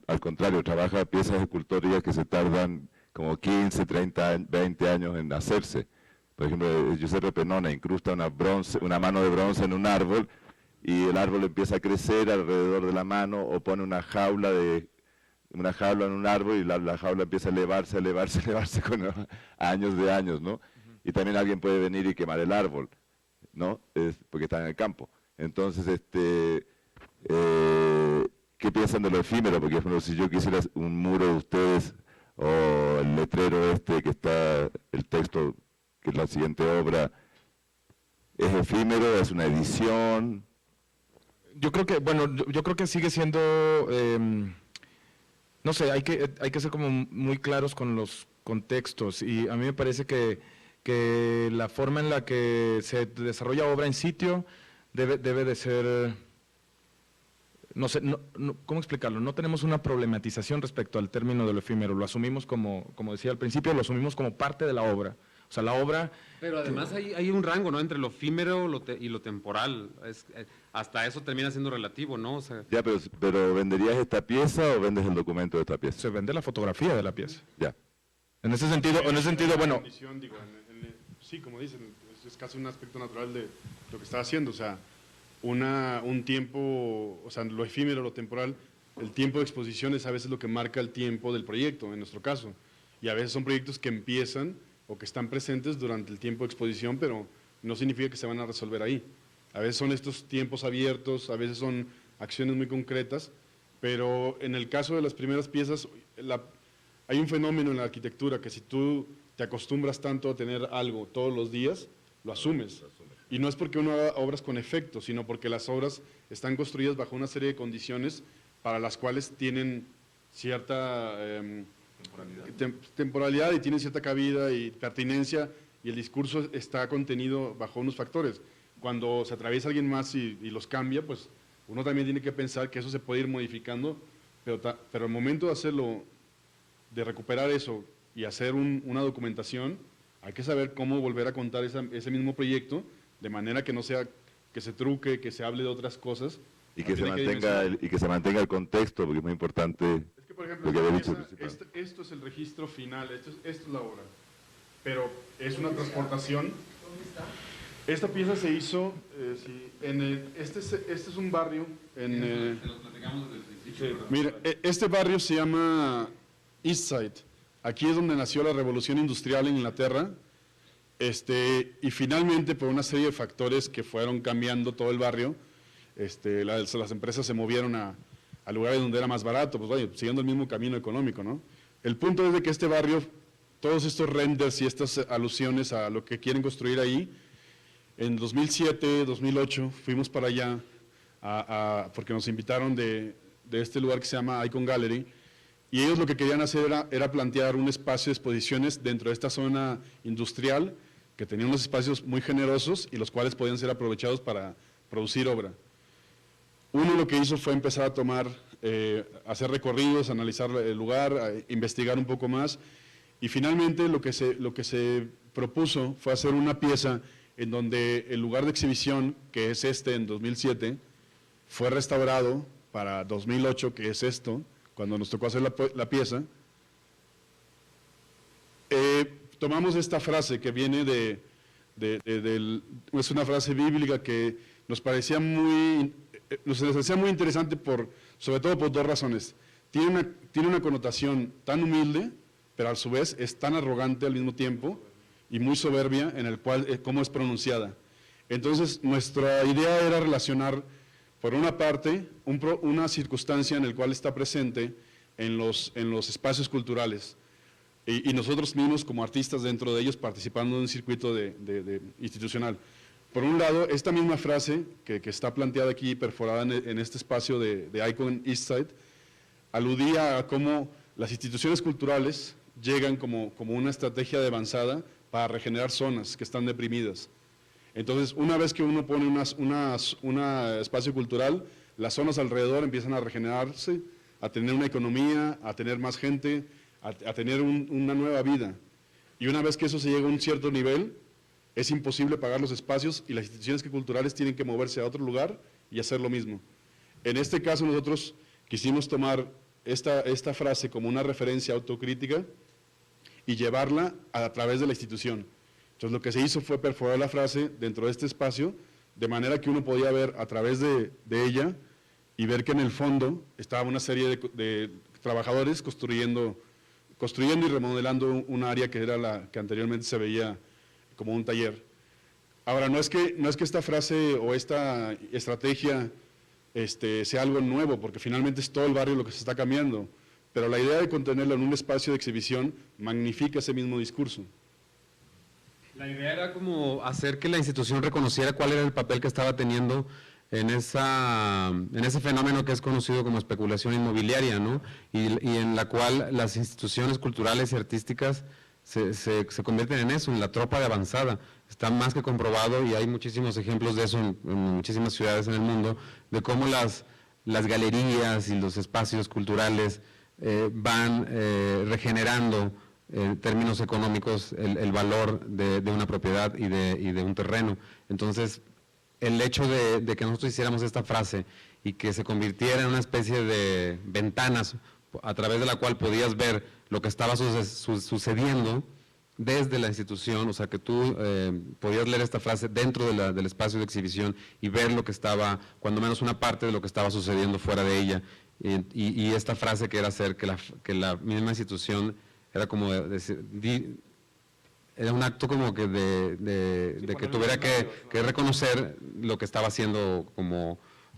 al contrario, trabaja piezas escultóricas que se tardan como 15, 30, 20 años en hacerse. Por ejemplo, Giuseppe Pennona incrusta una mano de bronce en un árbol y el árbol empieza a crecer alrededor de la mano o pone una jaula en un árbol y la jaula empieza a elevarse con años de años, ¿no? Y también alguien puede venir y quemar el árbol, ¿no? Porque está en el campo. Entonces, ¿qué piensan de lo efímero? Porque, por ejemplo, si yo quisiera un muro de ustedes o el letrero que está, el texto, que es la siguiente obra, ¿es efímero? ¿Es una edición? Yo creo que, bueno, yo creo que sigue siendo... no sé, hay que ser como muy claros con los contextos y a mí me parece que la forma en la que se desarrolla obra en sitio debe de ser, no sé, ¿cómo explicarlo? No tenemos una problematización respecto al término de lo efímero, lo asumimos como decía al principio, lo asumimos como parte de la obra. O sea, la obra... Pero además hay un rango, ¿no?, entre lo efímero y lo temporal. Hasta eso termina siendo relativo, ¿no? O sea, Ya, pero ¿venderías esta pieza o vendes el documento de esta pieza? Se vende la fotografía de la pieza. Ya. En ese sentido, bueno... Sí, como dicen, es casi un aspecto natural de lo que está haciendo. O sea, un tiempo, o sea, lo efímero, lo temporal, el tiempo de exposición es a veces lo que marca el tiempo del proyecto, en nuestro caso. Y a veces son proyectos que empiezan o que están presentes durante el tiempo de exposición, pero no significa que se van a resolver ahí. A veces son estos tiempos abiertos, a veces son acciones muy concretas, pero en el caso de las primeras piezas, hay un fenómeno en la arquitectura que si tú te acostumbras tanto a tener algo todos los días, lo asumes. Y no es porque uno haga obras con efecto, sino porque las obras están construidas bajo una serie de condiciones para las cuales tienen cierta temporalidad y tienen cierta cabida y pertinencia, y el discurso está contenido bajo unos factores. Cuando se atraviesa alguien más y los cambia, pues uno también tiene que pensar que eso se puede ir modificando, pero al momento de hacerlo, de recuperar eso y hacer una documentación, hay que saber cómo volver a contar ese mismo proyecto, de manera que no sea que se truque, que se hable de otras cosas. Y que se mantenga el contexto, porque es muy importante. Es que, por ejemplo, esto es el registro final, esto es la obra, pero es una transportación. ¿Dónde está? Esta pieza se hizo, este es un barrio, mira, este barrio se llama East Side. Aquí es donde nació la revolución industrial en Inglaterra, y finalmente por una serie de factores que fueron cambiando todo el barrio, las empresas se movieron a lugares donde era más barato, pues vaya, siguiendo el mismo camino económico, ¿no? El punto es de que este barrio, todos estos renders y estas alusiones a lo que quieren construir ahí, en 2007, 2008 fuimos para allá porque nos invitaron de este lugar que se llama Icon Gallery, y ellos lo que querían hacer era plantear un espacio de exposiciones dentro de esta zona industrial que tenía unos espacios muy generosos y los cuales podían ser aprovechados para producir obra. Uno lo que hizo fue empezar a tomar, hacer recorridos, analizar el lugar, investigar un poco más, y finalmente lo que se propuso fue hacer una pieza en donde el lugar de exhibición, que es en 2007, fue restaurado para 2008, que es esto, cuando nos tocó hacer la pieza. Tomamos esta frase que viene es una frase bíblica que nos parecía muy interesante, sobre todo por dos razones. Tiene una connotación tan humilde, pero a su vez es tan arrogante al mismo tiempo, y muy soberbia en el cual, cómo es pronunciada. Entonces, nuestra idea era relacionar, por una parte, una circunstancia en la cual está presente en los espacios culturales, y nosotros mismos como artistas dentro de ellos participando en un circuito institucional. Por un lado, esta misma frase que está planteada aquí, perforada en este espacio de Icon Eastside, aludía a cómo las instituciones culturales llegan como una estrategia de avanzada para regenerar zonas que están deprimidas. Entonces, una vez que uno pone un espacio cultural, las zonas alrededor empiezan a regenerarse, a tener una economía, a tener más gente, a tener una nueva vida. Y una vez que eso se llega a un cierto nivel, es imposible pagar los espacios y las instituciones culturales tienen que moverse a otro lugar y hacer lo mismo. En este caso nosotros quisimos tomar esta frase como una referencia autocrítica y llevarla a través de la institución. Entonces lo que se hizo fue perforar la frase dentro de este espacio, de manera que uno podía ver a través de ella y ver que en el fondo estaba una serie de trabajadores construyendo y remodelando un área que era la que anteriormente se veía como un taller. Ahora, no es que esta frase o esta estrategia sea algo nuevo, porque finalmente es todo el barrio lo que se está cambiando, pero la idea de contenerlo en un espacio de exhibición magnifica ese mismo discurso. La idea era como hacer que la institución reconociera cuál era el papel que estaba teniendo en ese fenómeno que es conocido como especulación inmobiliaria, ¿no? Y en la cual las instituciones culturales y artísticas se convierten en eso, en la tropa de avanzada. Está más que comprobado y hay muchísimos ejemplos de eso en muchísimas ciudades en el mundo, de cómo las galerías y los espacios culturales van regenerando en términos económicos el valor de una propiedad y de un terreno. Entonces, el hecho de que nosotros hiciéramos esta frase y que se convirtiera en una especie de ventanas a través de la cual podías ver lo que estaba sucediendo desde la institución, o sea que tú podías leer esta frase dentro del espacio de exhibición y ver lo que estaba, cuando menos una parte de lo que estaba sucediendo fuera de ella, y esta frase que era hacer que la misma institución era como decir, era un acto como que de que tuviera que reconocer lo que estaba haciendo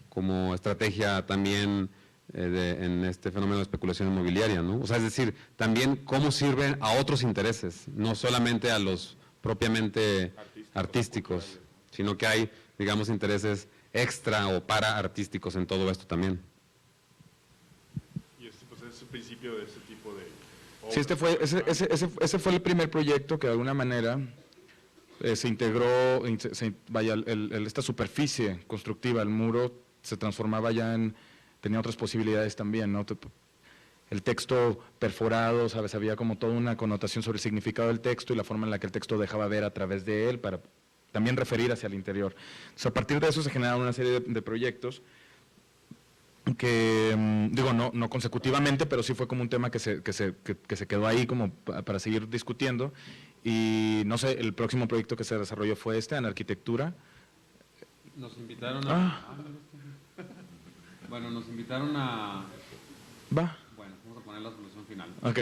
como estrategia también en este fenómeno de especulación inmobiliaria, ¿no? O sea, es decir, también cómo sirven a otros intereses, no solamente a los propiamente artísticos, sino que hay, digamos, intereses extra o para artísticos en todo esto también. Y pues es el principio de ese tipo de obras. Sí, ese fue el primer proyecto que de alguna manera se integró, esta superficie constructiva, el muro, se transformaba ya tenía otras posibilidades también, ¿no? El texto perforado, ¿sabes? Había como toda una connotación sobre el significado del texto y la forma en la que el texto dejaba ver a través de él para también referir hacia el interior. Entonces, a partir de eso se generaron una serie de proyectos que, digo, no consecutivamente, pero sí fue como un tema que se quedó ahí como para seguir discutiendo. Y no sé, el próximo proyecto que se desarrolló fue en arquitectura. Nos invitaron a... Bueno, nos invitaron a... Va. Bueno, vamos a poner la solución final. Ok.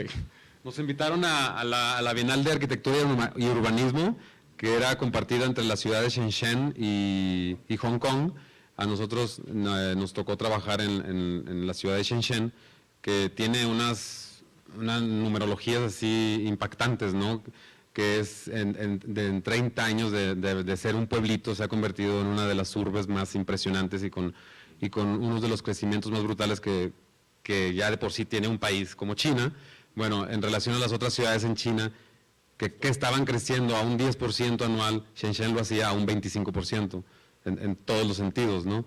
Nos invitaron a la Bienal de Arquitectura y Urbanismo, que era compartida entre la ciudad de Shenzhen y Hong Kong. A nosotros nos tocó trabajar en la ciudad de Shenzhen, que tiene unas numerologías así impactantes, ¿no? Que es en 30 años de ser un pueblito, se ha convertido en una de las urbes más impresionantes y con uno de los crecimientos más brutales que ya de por sí tiene un país como China. Bueno, en relación a las otras ciudades en China, que estaban creciendo a un 10% anual, Shenzhen lo hacía a un 25%, en todos los sentidos, ¿no?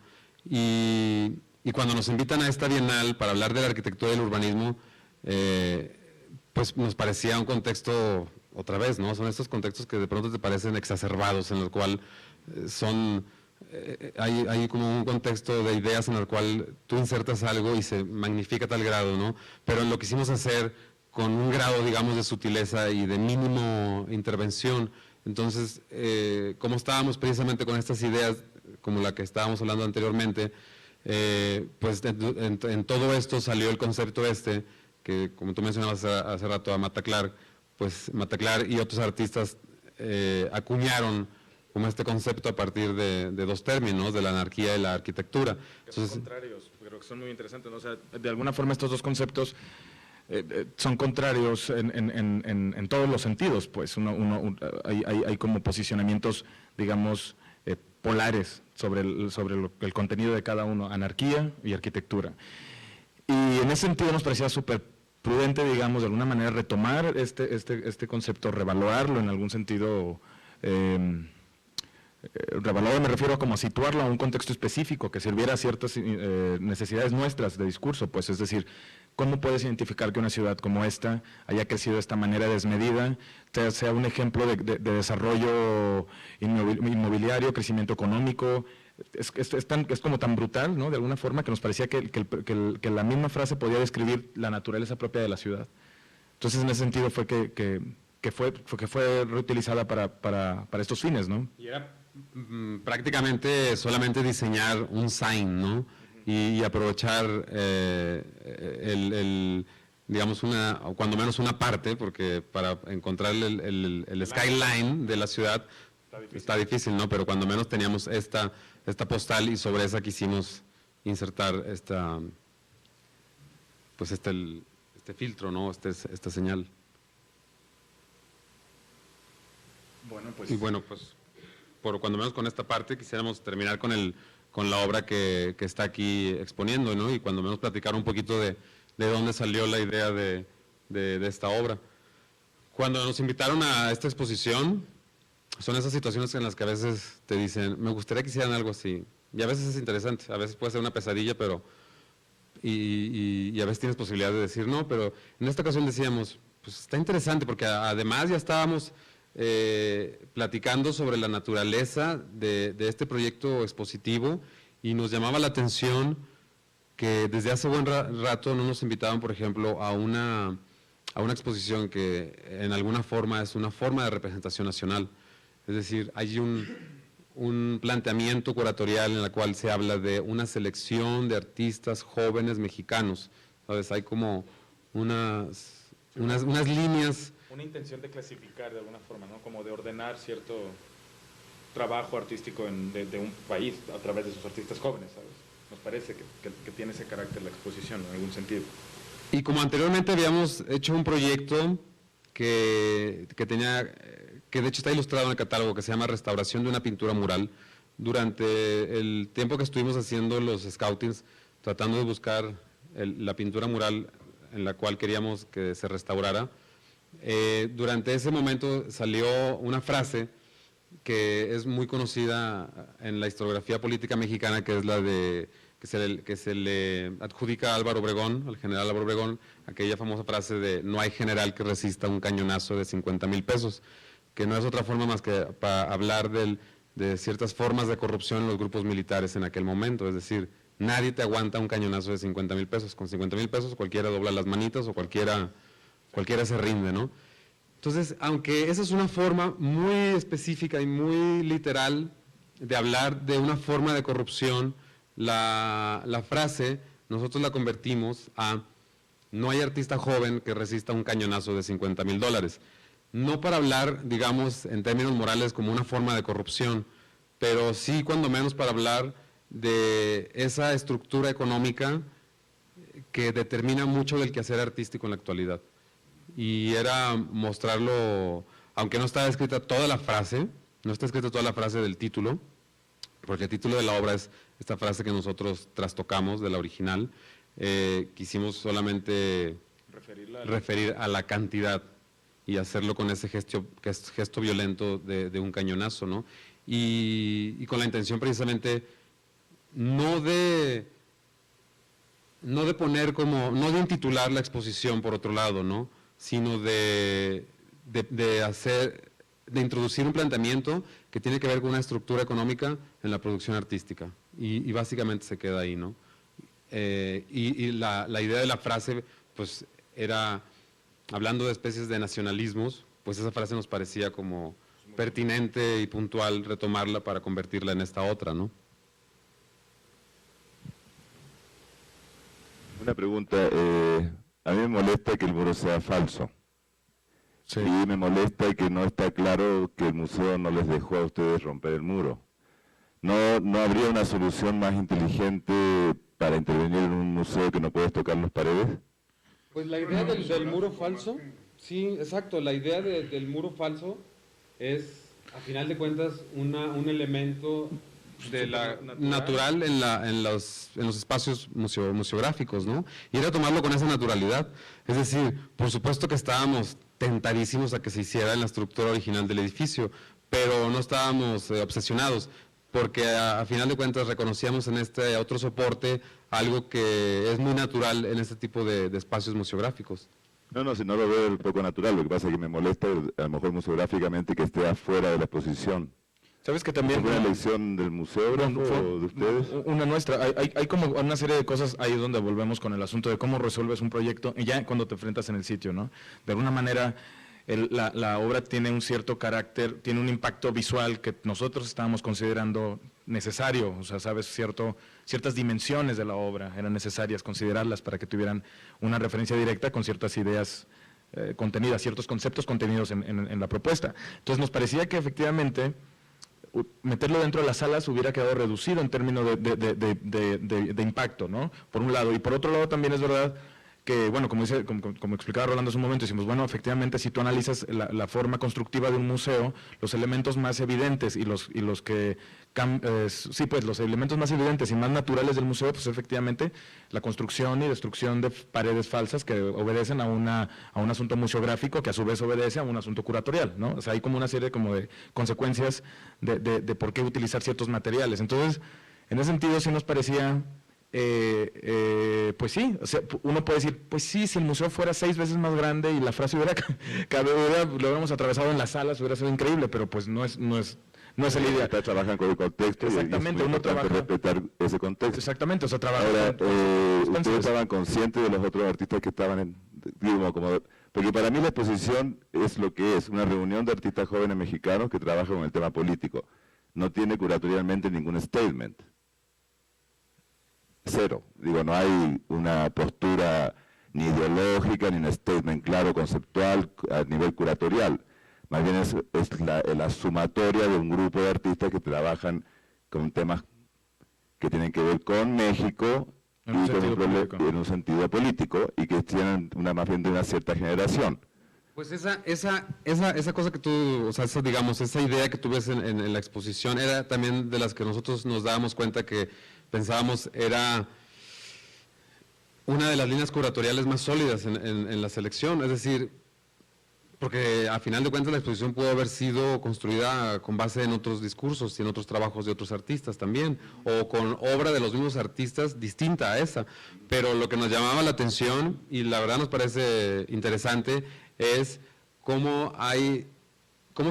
Y cuando nos invitan a esta bienal para hablar de la arquitectura y el urbanismo, pues nos parecía un contexto, otra vez, ¿no? Son estos contextos que de pronto te parecen exacerbados, en el cual hay como un contexto de ideas en el cual tú insertas algo y se magnifica a tal grado, ¿no? Pero lo quisimos hacer con un grado, digamos, de sutileza y de mínimo intervención. Entonces, como estábamos precisamente con estas ideas, como la que estábamos hablando anteriormente, pues en todo esto salió el concepto que como tú mencionabas hace rato a Mata Clark, pues Mata Clark y otros artistas acuñaron como este concepto a partir de dos términos, de la anarquía y la arquitectura. Son contrarios, creo que son muy interesantes, ¿no? O sea, de alguna forma estos dos conceptos son contrarios en todos los sentidos, pues hay como posicionamientos, digamos, polares sobre el contenido de cada uno, anarquía y arquitectura. Y en ese sentido nos parecía súper prudente, digamos, de alguna manera retomar este concepto, revaluarlo en algún sentido. Revaluado me refiero a como situarlo a un contexto específico que sirviera a ciertas necesidades nuestras de discurso, pues es decir, ¿cómo puedes identificar que una ciudad como esta haya crecido de esta manera desmedida, sea un ejemplo de desarrollo inmobiliario, crecimiento económico? Es como tan brutal, ¿no? De alguna forma que nos parecía que la misma frase podía describir la naturaleza propia de la ciudad. Entonces en ese sentido fue que fue reutilizada para estos fines, ¿no? Y era prácticamente solamente diseñar un sign, ¿no? Y aprovechar digamos, cuando menos una parte, porque para encontrar el skyline de la ciudad está difícil, ¿no? Pero cuando menos teníamos esta postal y sobre esa quisimos insertar este filtro, ¿no? Esta señal. Bueno, pues cuando menos con esta parte quisiéramos terminar con la obra que está aquí exponiendo, ¿no? Y cuando menos platicar un poquito de dónde salió la idea de esta obra. Cuando nos invitaron a esta exposición, son esas situaciones en las que a veces te dicen, me gustaría que hicieran algo así. Y a veces es interesante, a veces puede ser una pesadilla, pero y a veces tienes posibilidad de decir no, pero en esta ocasión decíamos, pues está interesante porque además ya estábamos platicando sobre la naturaleza de este proyecto expositivo y nos llamaba la atención que desde hace buen rato no nos invitaban, por ejemplo, a una exposición que en alguna forma es una forma de representación nacional. Es decir, hay un planteamiento curatorial en el cual se habla de una selección de artistas jóvenes mexicanos. ¿Sabes? Hay como unas líneas una intención de clasificar de alguna forma, ¿no? Como de ordenar cierto trabajo artístico de un país a través de sus artistas jóvenes, ¿sabes? Nos parece que tiene ese carácter la exposición, ¿no? En algún sentido. Y como anteriormente habíamos hecho un proyecto que de hecho está ilustrado en el catálogo, que se llama Restauración de una pintura mural, durante el tiempo que estuvimos haciendo los scoutings, tratando de buscar la pintura mural en la cual queríamos que se restaurara, durante ese momento salió una frase que es muy conocida en la historiografía política mexicana, que es la de que se le adjudica a Álvaro Obregón, al general Álvaro Obregón, aquella famosa frase de no hay general que resista un cañonazo de 50,000 pesos, que no es otra forma más que para hablar de ciertas formas de corrupción en los grupos militares en aquel momento, es decir, nadie te aguanta un cañonazo de 50,000 pesos, con 50,000 pesos cualquiera dobla las manitas o cualquiera se rinde, ¿no? Entonces, aunque esa es una forma muy específica y muy literal de hablar de una forma de corrupción, la frase nosotros la convertimos a no hay artista joven que resista un cañonazo de $50,000. No para hablar, digamos, en términos morales como una forma de corrupción, pero sí cuando menos para hablar de esa estructura económica que determina mucho del quehacer artístico en la actualidad. Y era mostrarlo, aunque no está escrita toda la frase, no está escrita toda la frase del título, porque el título de la obra es esta frase que nosotros trastocamos de la original, quisimos solamente referir a la cantidad y hacerlo con ese gesto violento de un cañonazo, ¿no? Y con la intención precisamente no de poner como, no de intitular la exposición por otro lado, ¿no? Sino de introducir un planteamiento que tiene que ver con una estructura económica en la producción artística y básicamente se queda ahí, ¿no? Y la idea de la frase pues era, hablando de especies de nacionalismos, pues esa frase nos parecía como pertinente y puntual retomarla para convertirla en esta otra, ¿no? Una pregunta, a mí me molesta que el muro sea falso. Sí. Y me molesta que no está claro que el museo no les dejó a ustedes romper el muro. ¿No habría una solución más inteligente para intervenir en un museo que no puedes tocar las paredes? Pues la idea del muro falso, sí, exacto, la idea del muro falso es, a final de cuentas, un elemento de la natural en los espacios museográficos, ¿no? Y era tomarlo con esa naturalidad. Es decir, por supuesto que estábamos tentadísimos a que se hiciera en la estructura original del edificio, pero no estábamos obsesionados, porque a final de cuentas reconocíamos en este otro soporte algo que es muy natural en este tipo de espacios museográficos. No, si no lo veo un poco natural, lo que pasa es que me molesta a lo mejor museográficamente que esté afuera de la exposición. ¿Sabes que también fue una elección del museógrafo o de ustedes? Una nuestra. Hay como una serie de cosas ahí donde volvemos con el asunto de cómo resuelves un proyecto ya cuando te enfrentas en el sitio, ¿no? De alguna manera la obra tiene un cierto carácter, tiene un impacto visual que nosotros estábamos considerando necesario, o sea, sabes, ciertas dimensiones de la obra eran necesarias considerarlas para que tuvieran una referencia directa con ciertas ideas contenidas, ciertos conceptos contenidos en la propuesta. Entonces nos parecía que efectivamente meterlo dentro de las salas hubiera quedado reducido en términos de impacto, ¿no? Por un lado. Y por otro lado también es verdad que, bueno, como explicaba Rolando hace un momento, decimos, bueno, efectivamente, si tú analizas la forma constructiva de un museo, los elementos más evidentes los elementos más evidentes y más naturales del museo, pues efectivamente, la construcción y destrucción de paredes falsas que obedecen a un asunto museográfico que a su vez obedece a un asunto curatorial, ¿no? O sea, hay como una serie como de consecuencias de por qué utilizar ciertos materiales. Entonces, en ese sentido sí nos parecía... pues sí, o sea, uno puede decir, pues sí, si el museo fuera 6 veces más grande y la frase lo hubiéramos atravesado en las salas, hubiera sido increíble, pero pues no es el idea. Trabajan con el contexto. Exactamente, y es muy importante respetar ese contexto. Exactamente, o sea, trabajan. Ahora, ustedes estaban conscientes de los otros artistas que estaban porque para mí la exposición es lo que es, una reunión de artistas jóvenes mexicanos que trabajan con el tema político. No tiene curatorialmente ningún statement. Cero. No hay una postura ni ideológica, ni un statement claro, conceptual, a nivel curatorial. Más bien es la sumatoria de un grupo de artistas que trabajan con temas que tienen que ver con México En un y con sentido político. en un sentido político, y que tienen más bien de una cierta generación. Pues esa cosa que tú, o sea, esa idea que tú ves en la exposición era también de las que nosotros nos dábamos cuenta que pensábamos era una de las líneas curatoriales más sólidas en la selección, es decir, porque a final de cuentas la exposición pudo haber sido construida con base en otros discursos y en otros trabajos de otros artistas también, o con obra de los mismos artistas distinta a esa, pero lo que nos llamaba la atención, y la verdad nos parece interesante, es cómo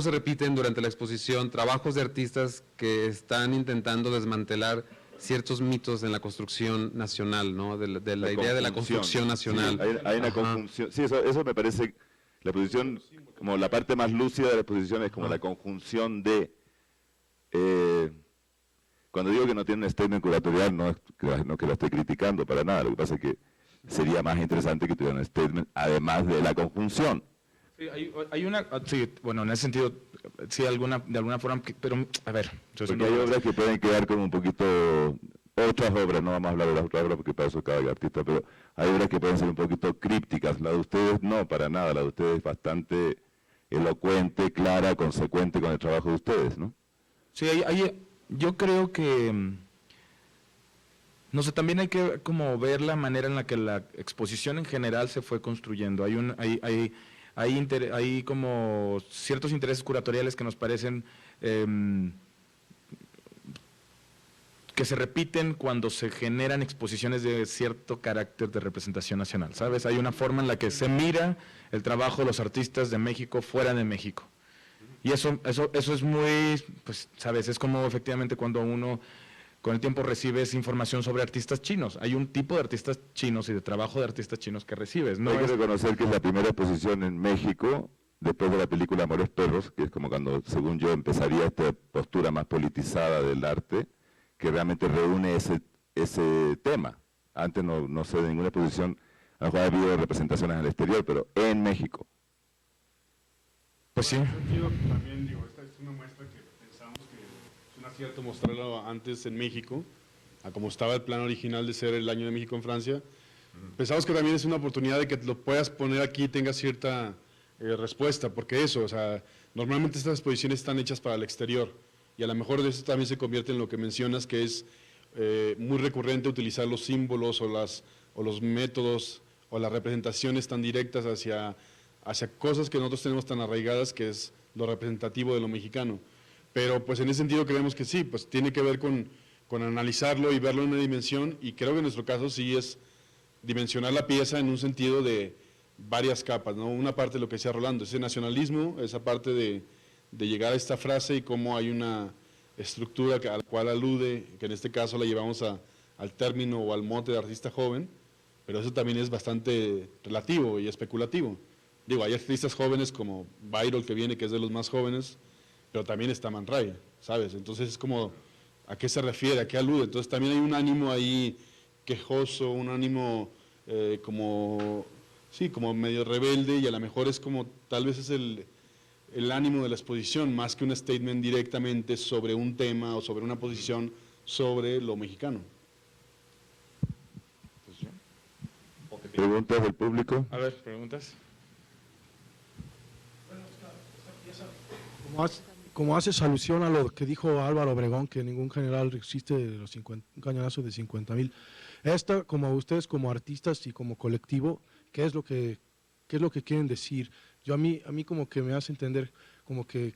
se repiten durante la exposición trabajos de artistas que están intentando desmantelar ciertos mitos en la construcción nacional, ¿no? de la idea de la construcción nacional. Sí, hay una conjunción, sí, eso me parece, la exposición, como la parte más lúcida de la exposición es como la conjunción de, cuando digo que no tiene un statement curatorial, no que la esté criticando para nada, lo que pasa es que sería más interesante que tuviera un statement, además de la conjunción. Sí, hay una, sí, bueno, en ese sentido, sí, de alguna forma, pero, a ver. Porque hay obras que pueden quedar como un poquito, otras obras, no vamos a hablar de las otras obras porque para eso cada artista, pero hay obras que pueden ser un poquito crípticas, la de ustedes no, para nada, la de ustedes es bastante elocuente, clara, consecuente con el trabajo de ustedes, ¿no? Sí, yo creo que, no sé, también hay que como ver la manera en la que la exposición en general se fue construyendo. Hay como ciertos intereses curatoriales que nos parecen que se repiten cuando se generan exposiciones de cierto carácter de representación nacional, ¿sabes? Hay una forma en la que se mira el trabajo de los artistas de México fuera de México. Y eso es muy, pues, ¿sabes? Es como efectivamente cuando uno con el tiempo recibes información sobre artistas chinos. Hay un tipo de artistas chinos y de trabajo de artistas chinos que recibes. No hay que reconocer que es la primera exposición en México, después de la película Amores Perros, que es como cuando, según yo, empezaría esta postura más politizada del arte, que realmente reúne ese tema. Antes no sé de ninguna exposición, a lo mejor ha habido representaciones en el exterior, pero en México. Pues sí. Yo también digo, esta es una muestra que pensamos que es un acierto mostrarlo antes en México, a como estaba el plan original de ser el Año de México en Francia. Pensamos que también es una oportunidad de que lo puedas poner aquí y tenga cierta respuesta, porque eso, o sea, normalmente estas exposiciones están hechas para el exterior, y a lo mejor eso también se convierte en lo que mencionas, que es muy recurrente utilizar los símbolos o los métodos o las representaciones tan directas hacia cosas que nosotros tenemos tan arraigadas, que es lo representativo de lo mexicano. Pero pues en ese sentido creemos que sí, pues tiene que ver con analizarlo y verlo en una dimensión, y creo que en nuestro caso sí es dimensionar la pieza en un sentido de varias capas, ¿no? Una parte de lo que decía Rolando, ese nacionalismo, esa parte de llegar a esta frase y cómo hay una estructura a la cual alude, que en este caso la llevamos al término o al mote de artista joven, pero eso también es bastante relativo y especulativo. Digo, hay artistas jóvenes como Bayrol, que viene, que es de los más jóvenes, pero también está Man Ray, ¿sabes? Entonces es como, ¿a qué se refiere? ¿A qué alude? Entonces también hay un ánimo ahí quejoso, un ánimo como medio rebelde, y a lo mejor es como, tal vez es el ánimo de la exposición, más que un statement directamente sobre un tema o sobre una posición sobre lo mexicano. ¿Preguntas del público? A ver, ¿preguntas? Como haces alusión a lo que dijo Álvaro Obregón, que ningún general resiste un cañonazo de 50,000. Como ustedes como artistas y como colectivo, ¿qué es lo que quieren decir? A mí como que me hace entender como que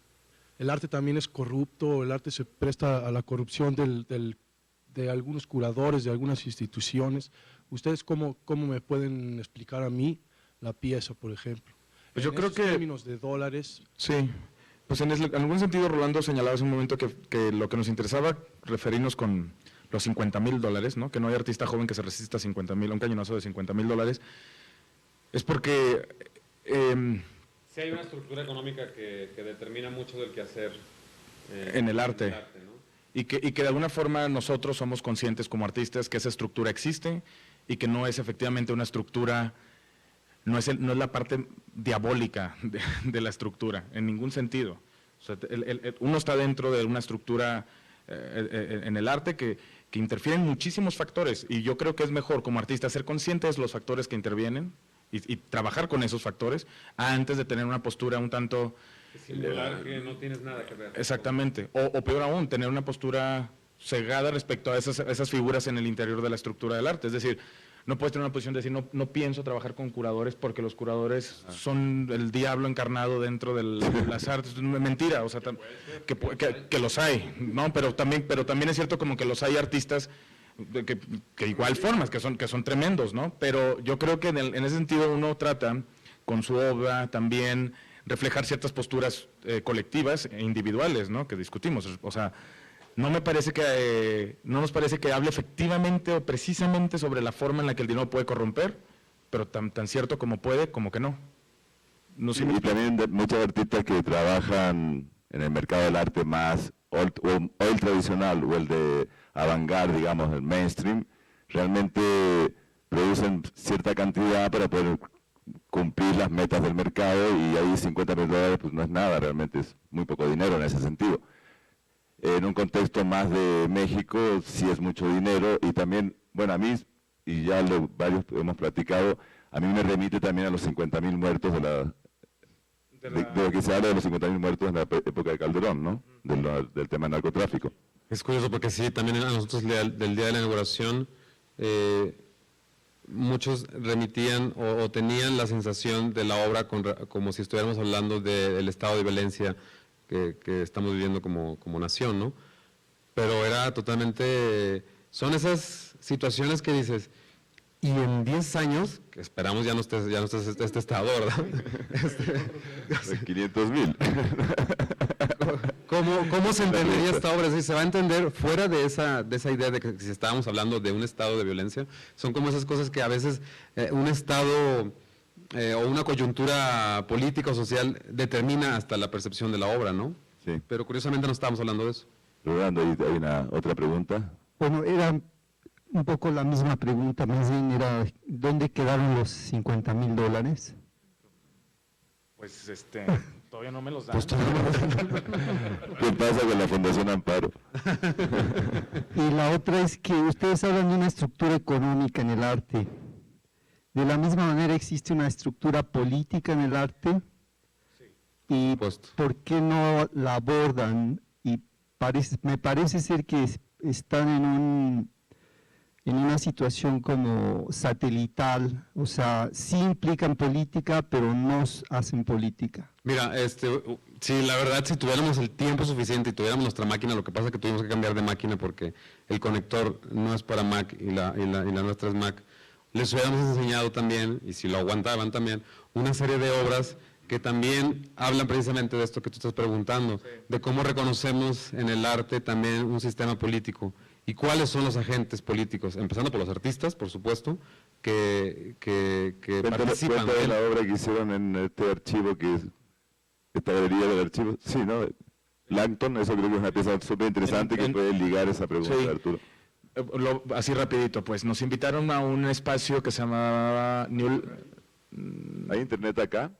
el arte también es corrupto, el arte se presta a la corrupción de algunos curadores, de algunas instituciones. ¿Ustedes cómo me pueden explicar a mí la pieza, por ejemplo? Pues yo creo que en términos de dólares. Sí, pues en algún sentido Rolando señalaba hace un momento que lo que nos interesaba referirnos con los $50,000, ¿no? Que no hay artista joven que se resista a 50,000, a un cañonazo de $50,000, es porque Sí hay una estructura económica que determina mucho del quehacer en el arte, ¿no? y que de alguna forma nosotros somos conscientes como artistas que esa estructura existe y que no es efectivamente una estructura no es la parte diabólica de la estructura, en ningún sentido. O sea, uno está dentro de una estructura en el arte que interfieren muchísimos factores, y yo creo que es mejor como artista ser conscientes de los factores que intervienen y trabajar con esos factores antes de tener una postura un tanto... Simular que no tienes nada que ver. Exactamente, o peor aún, tener una postura cegada respecto a esas figuras en el interior de la estructura del arte. Es decir, no puedes tener una posición de decir, no pienso trabajar con curadores porque los curadores son el diablo encarnado dentro de las artes. Es mentira, o sea, que los hay, ¿no? Pero también es cierto como que los hay artistas que igual formas, que son tremendos, ¿no? Pero yo creo que en ese sentido uno trata con su obra también reflejar ciertas posturas colectivas e individuales, ¿no? Que discutimos, o sea, no nos parece que hable efectivamente o precisamente sobre la forma en la que el dinero puede corromper, pero tan cierto como puede, como que no. Y también muchos artistas que trabajan en el mercado del arte más, o el tradicional, o el de avant-garde, digamos, el mainstream, realmente producen cierta cantidad para poder cumplir las metas del mercado, y ahí $50.000 pues no es nada, realmente es muy poco dinero en ese sentido. En un contexto más de México sí es mucho dinero, y también, bueno, a mí, y ya varios hemos platicado, a mí me remite también a los 50.000 muertos de lo que se habla de los 50.000 muertos en la época de Calderón, ¿no? Del tema del narcotráfico. Es curioso porque sí, también a nosotros del día de la inauguración, muchos remitían o tenían la sensación de la obra como si estuviéramos hablando del estado de violencia que estamos viviendo como nación, ¿no? Pero era totalmente... Son esas situaciones que dices, y en 10 años, que esperamos ya no estés este estado, ¿verdad? 500.000. ¿Cómo se entendería esta obra? ¿Sí? ¿Se va a entender fuera de esa idea de que si estábamos hablando de un estado de violencia? Son como esas cosas que a veces un estado o una coyuntura política o social determina hasta la percepción de la obra, ¿no? Sí. Pero curiosamente no estábamos hablando de eso. Rolando, ¿hay una otra pregunta? Bueno, era un poco la misma pregunta, más bien era, ¿dónde quedaron los $50.000? Pues todavía no me los dan. ¿Qué pasa con la Fundación Amparo? Y la otra es que ustedes hablan de una estructura económica en el arte. De la misma manera existe una estructura política en el arte. ¿Y por qué no la abordan? Y me parece ser que están en una situación como satelital, o sea, sí implican política, pero no hacen política. Mira, sí, la verdad, si tuviéramos el tiempo suficiente y tuviéramos nuestra máquina, lo que pasa es que tuvimos que cambiar de máquina porque el conector no es para Mac y la nuestra es Mac. Les hubiéramos enseñado también, y si lo aguantaban también, una serie de obras que también hablan precisamente de esto que tú estás preguntando, de cómo reconocemos en el arte también un sistema político. ¿Y cuáles son los agentes políticos? Empezando por los artistas, por supuesto, que participan. Cuenta de la obra que hicieron en este archivo, esta galería del archivo, sí, ¿no? Langton, eso creo que es una pieza súper interesante que puede ligar esa pregunta, sí. Arturo. Así rapidito, pues nos invitaron a un espacio que se llamaba New... ¿Hay internet acá?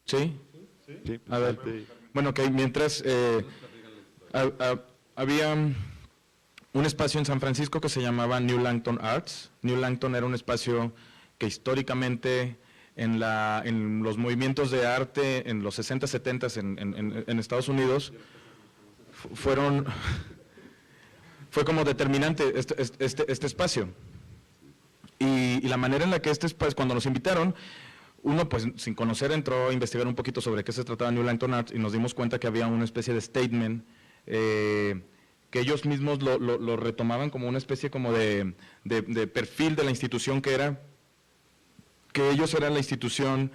Sí. Sí. A ver, bueno, que mientras había un espacio en San Francisco que se llamaba New Langton Arts. New Langton era un espacio que históricamente en los movimientos de arte en los 60, 70 en Estados Unidos fue como determinante este espacio. Y la manera en la que este espacio, cuando nos invitaron, uno pues sin conocer entró a investigar un poquito sobre qué se trataba New Langton Arts y nos dimos cuenta que había una especie de statement que ellos mismos lo retomaban como una especie como de perfil de la institución que ellos eran la institución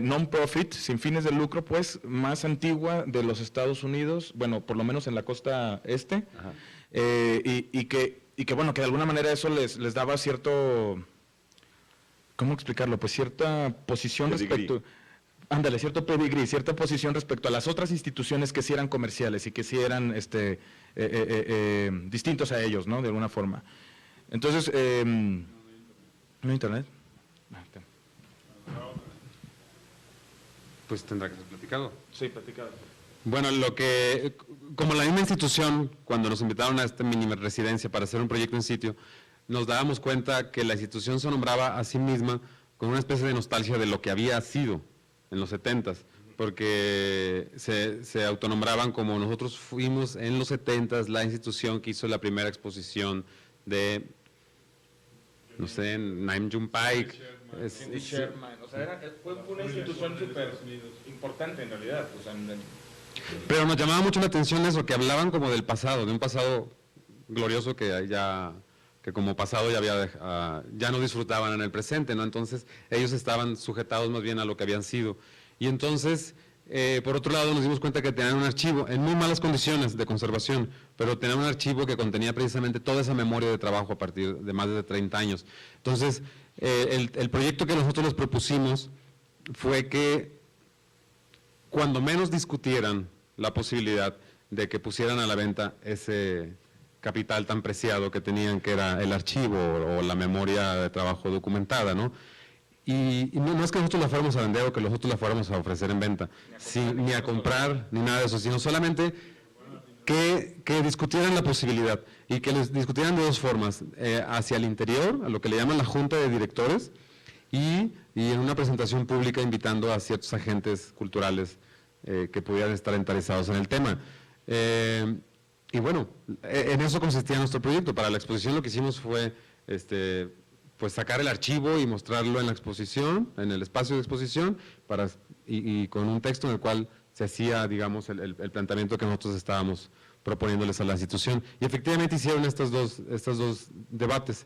non-profit, sin fines de lucro, pues, más antigua de los Estados Unidos, bueno, por lo menos en la costa este, y que bueno, que de alguna manera eso les daba cierto, ¿cómo explicarlo? Pues cierta posición respecto... Ándale, cierto pedigrí, cierta posición respecto a las otras instituciones que sí eran comerciales y que sí eran distintos a ellos, ¿no? De alguna forma. Entonces, ¿no hay internet? Pues tendrá que ser platicado. Sí, platicado. Bueno, como la misma institución, cuando nos invitaron a esta mini residencia para hacer un proyecto en sitio, nos dábamos cuenta que la institución se nombraba a sí misma con una especie de nostalgia de lo que había sido en los 70s, porque se autonombraban como nosotros fuimos en los 70s la institución que hizo la primera exposición de, no sé, Nam June Paik. Cindy Sherman, o sea, fue una institución súper importante en realidad. O sea, Pero nos llamaba mucho la atención eso, que hablaban como del pasado, de un pasado glorioso que como pasado ya no disfrutaban en el presente, ¿no? Entonces ellos estaban sujetados más bien a lo que habían sido. Y entonces, por otro lado, nos dimos cuenta que tenían un archivo en muy malas condiciones de conservación, pero tenían un archivo que contenía precisamente toda esa memoria de trabajo a partir de más de 30 años. Entonces, el proyecto que nosotros les propusimos fue que cuando menos discutieran la posibilidad de que pusieran a la venta ese capital tan preciado que tenían, que era el archivo o la memoria de trabajo documentada, ¿no? Y no es que nosotros la fuéramos a vender o que nosotros la fuéramos a ofrecer en venta, ni a comprar, ni nada de eso, sino solamente que discutieran la posibilidad y que les discutieran de dos formas, hacia el interior, a lo que le llaman la junta de directores, y en una presentación pública invitando a ciertos agentes culturales que pudieran estar interesados en el tema. Y bueno, en eso consistía nuestro proyecto. Para la exposición lo que hicimos fue pues sacar el archivo y mostrarlo en la exposición, en el espacio de exposición, y con un texto en el cual se hacía, digamos, el planteamiento que nosotros estábamos proponiéndoles a la institución. Y efectivamente hicieron estos dos debates.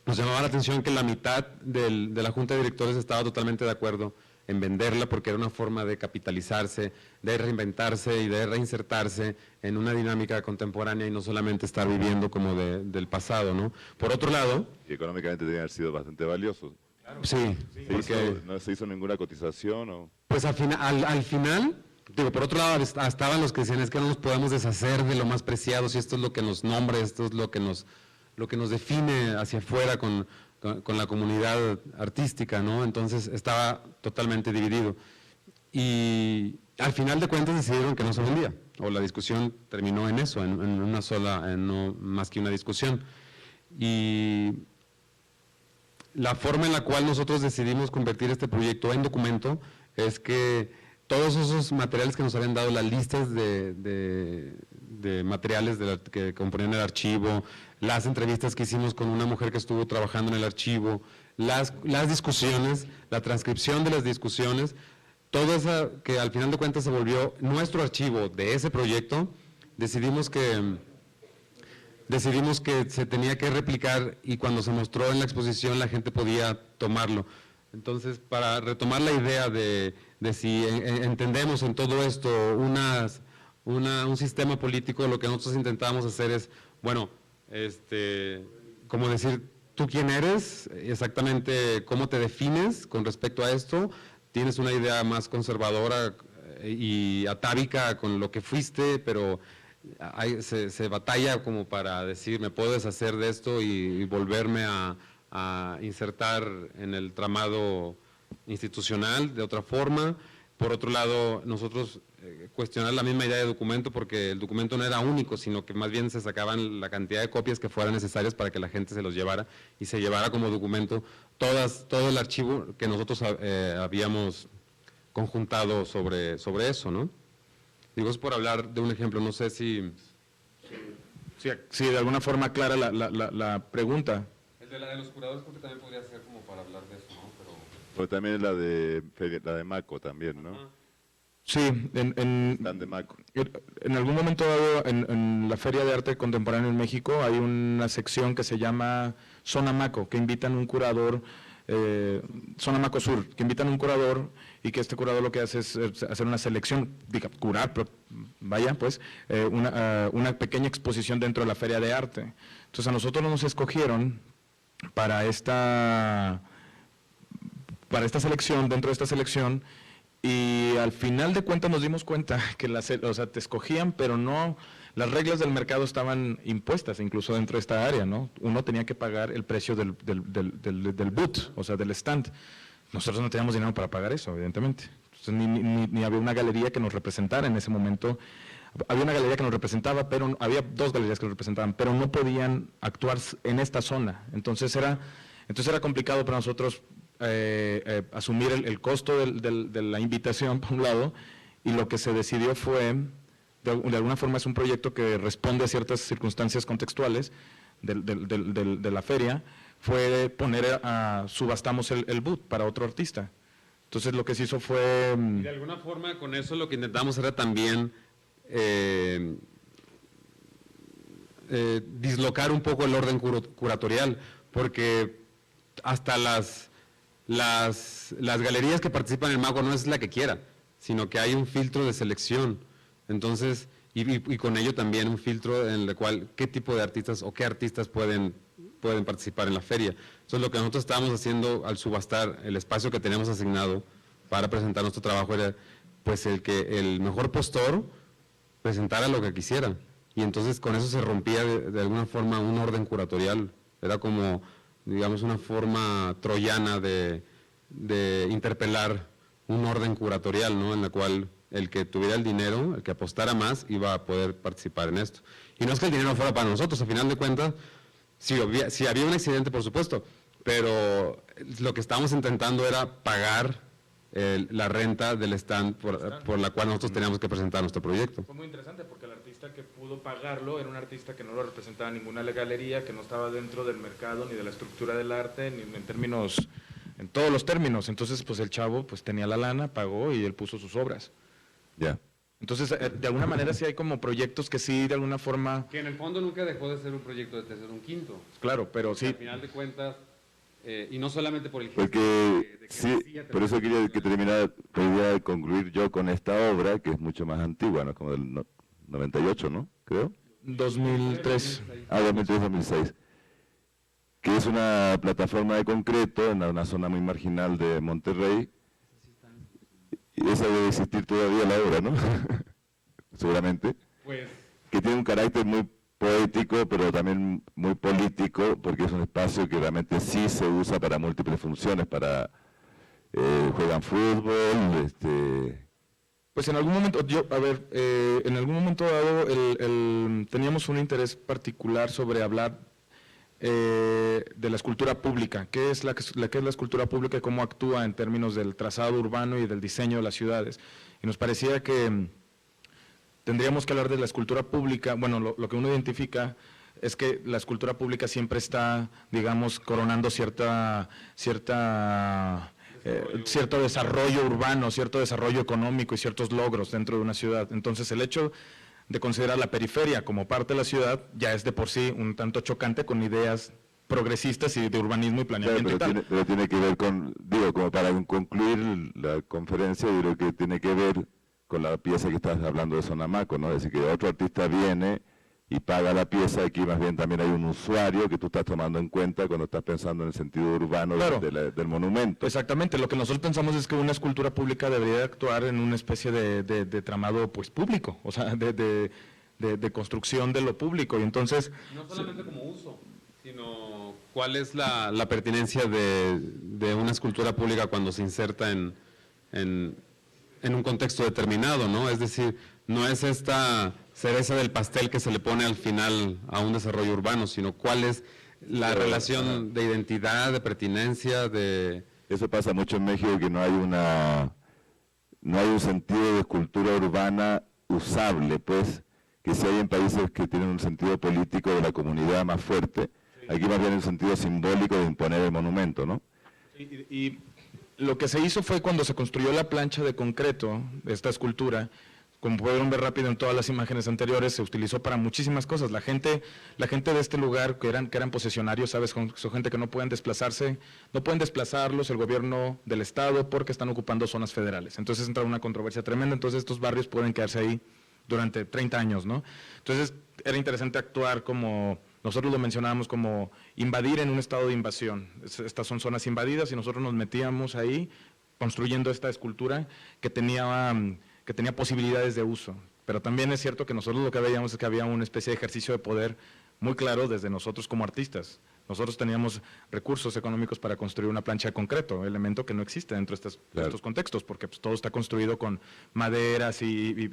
Nos llamaba la atención que la mitad de la Junta de Directores estaba totalmente de acuerdo en venderla porque era una forma de capitalizarse, de reinventarse y de reinsertarse en una dinámica contemporánea y no solamente estar viviendo como del pasado, ¿no? Por otro lado... Y económicamente debe haber sido bastante valioso. Claro. Sí, porque... ¿No se hizo ninguna cotización o...? Pues al final, digo, por otro lado estaban los que decían es que no nos podemos deshacer de lo más preciado, si esto es lo que nos nombra, esto es lo que nos define hacia afuera con la comunidad artística, ¿no? Entonces estaba totalmente dividido. Y al final de cuentas decidieron que no se vendía, o la discusión terminó en eso, en una sola, no más que una discusión. Y la forma en la cual nosotros decidimos convertir este proyecto en documento es que todos esos materiales que nos habían dado, las listas de materiales que componían el archivo, las entrevistas que hicimos con una mujer que estuvo trabajando en el archivo, las discusiones, la transcripción de las discusiones, todo eso que al final de cuentas se volvió nuestro archivo de ese proyecto, decidimos que se tenía que replicar y cuando se mostró en la exposición la gente podía tomarlo. Entonces, para retomar la idea de si entendemos en todo esto un sistema político, lo que nosotros intentamos hacer es, bueno, como decir, ¿tú quién eres? Exactamente cómo te defines con respecto a esto. Tienes una idea más conservadora y atávica con lo que fuiste, pero se batalla como para decir, me puedo deshacer de esto y volverme a insertar en el tramado institucional de otra forma. Por otro lado, nosotros cuestionar la misma idea de documento porque el documento no era único, sino que más bien se sacaban la cantidad de copias que fueran necesarias para que la gente se los llevara y se llevara como documento todo el archivo que nosotros habíamos conjuntado sobre eso, ¿no? Digo, es por hablar de un ejemplo, no sé si... Sí, de alguna forma clara la pregunta. El de los curadores porque también podría ser como para hablar de eso, ¿no? Pero también es la de Maco también, ¿no? Sí, en algún momento dado en la Feria de Arte Contemporáneo en México hay una sección que se llama Zona Maco, que invitan un curador, Zona Maco Sur, que invitan un curador y que este curador lo que hace es hacer una selección, curar, una pequeña exposición dentro de la Feria de Arte. Entonces a nosotros nos escogieron para esta selección, dentro de esta selección, y al final de cuentas nos dimos cuenta que te escogían, pero no, las reglas del mercado estaban impuestas, incluso dentro de esta área, ¿no? Uno tenía que pagar el precio del boot, o sea, del stand. nosotros no teníamos dinero para pagar eso, evidentemente. Entonces, ni había una galería que nos representara en ese momento. Había una galería que nos representaba, pero había 2 galerías que nos representaban, pero no podían actuar en esta zona. Entonces era complicado para nosotros asumir el costo de la invitación, por un lado, y lo que se decidió fue, de alguna forma es un proyecto que responde a ciertas circunstancias contextuales de la feria, fue poner subastamos el boot para otro artista. Entonces lo que se hizo fue... Y de alguna forma con eso lo que intentamos era también dislocar un poco el orden curatorial, porque hasta las galerías que participan en el Mago no es la que quiera, sino que hay un filtro de selección. Entonces, y con ello también un filtro en el cual qué tipo de artistas o qué artistas pueden participar en la feria. Entonces lo que nosotros estábamos haciendo al subastar el espacio que teníamos asignado para presentar nuestro trabajo era pues el mejor postor presentara lo que quisiera. Y entonces con eso se rompía de alguna forma un orden curatorial. Era como, digamos, una forma troyana de interpelar un orden curatorial, ¿no? En la cual el que tuviera el dinero, el que apostara más, iba a poder participar en esto. Y no es que el dinero fuera para nosotros, a final de cuentas, sí había un accidente, por supuesto, pero lo que estábamos intentando era pagar la renta del stand por la cual nosotros teníamos que presentar nuestro proyecto. Fue muy interesante porque el artista que pudo pagarlo era un artista que no lo representaba ninguna galería, que no estaba dentro del mercado ni de la estructura del arte, ni en todos los términos. Entonces, pues el chavo pues tenía la lana, pagó y él puso sus obras. Ya. Entonces, de alguna manera sí hay como proyectos que sí, de alguna forma... Que en el fondo nunca dejó de ser un proyecto de tercero un quinto. Claro, pero sí... Al final de cuentas, y no solamente por el gesto Porque de que sí, decía por eso quería que terminara, quería concluir yo con esta obra, que es mucho más antigua, ¿no? Como del 98, ¿no? Creo. 2003. 2003-2006. Que es una plataforma de concreto en una zona muy marginal de Monterrey. Y esa debe existir todavía la obra, ¿no? Seguramente. Pues, Que tiene un carácter muy poético, pero también muy político, porque es un espacio que realmente sí se usa para múltiples funciones, para juegan fútbol, Pues en algún momento, en algún momento dado teníamos un interés particular sobre hablar de la escultura pública. ¿Qué es la escultura pública y cómo actúa en términos del trazado urbano y del diseño de las ciudades? Y nos parecía que tendríamos que hablar de la escultura pública. Bueno, lo que uno identifica es que la escultura pública siempre está, digamos, coronando cierto desarrollo urbano, cierto desarrollo económico y ciertos logros dentro de una ciudad. Entonces, el hecho de considerar la periferia como parte de la ciudad ya es de por sí un tanto chocante con ideas progresistas y de urbanismo y planeamiento y tal. Pero tiene que ver con, como para concluir la conferencia, yo creo que tiene que ver con la pieza que estás hablando de Sonamaco, ¿no? Es decir, que otro artista viene y paga la pieza, aquí más bien también hay un usuario que tú estás tomando en cuenta cuando estás pensando en el sentido urbano Claro. del monumento. Exactamente, lo que nosotros pensamos es que una escultura pública debería actuar en una especie de tramado pues público, o sea, de construcción de lo público, y entonces... no solamente como uso, sino cuál es la pertinencia de una escultura pública cuando se inserta en un contexto determinado, ¿no? Es decir, no es esta cereza del pastel que se le pone al final a un desarrollo urbano, sino cuál es la relación de identidad, de pertinencia, de... Eso pasa mucho en México, que no hay un sentido de escultura urbana usable, pues, que si hay en países que tienen un sentido político de la comunidad más fuerte, aquí más bien el sentido simbólico de imponer el monumento, ¿no? Y lo que se hizo fue cuando se construyó la plancha de concreto de esta escultura, como pudieron ver rápido en todas las imágenes anteriores, se utilizó para muchísimas cosas. La gente de este lugar, que eran posesionarios, ¿sabes? Son gente que no pueden desplazarse, no pueden desplazarlos el gobierno del estado porque están ocupando zonas federales. Entonces entra una controversia tremenda, entonces estos barrios pueden quedarse ahí durante 30 años, ¿no? Entonces era interesante actuar como, nosotros lo mencionábamos como invadir en un estado de invasión. Estas son zonas invadidas y nosotros nos metíamos ahí construyendo esta escultura que tenía posibilidades de uso. Pero también es cierto que nosotros lo que veíamos es que había una especie de ejercicio de poder muy claro desde nosotros como artistas, Nosotros teníamos recursos económicos para construir una plancha de concreto, elemento que no existe dentro de estos contextos, porque pues, todo está construido con maderas y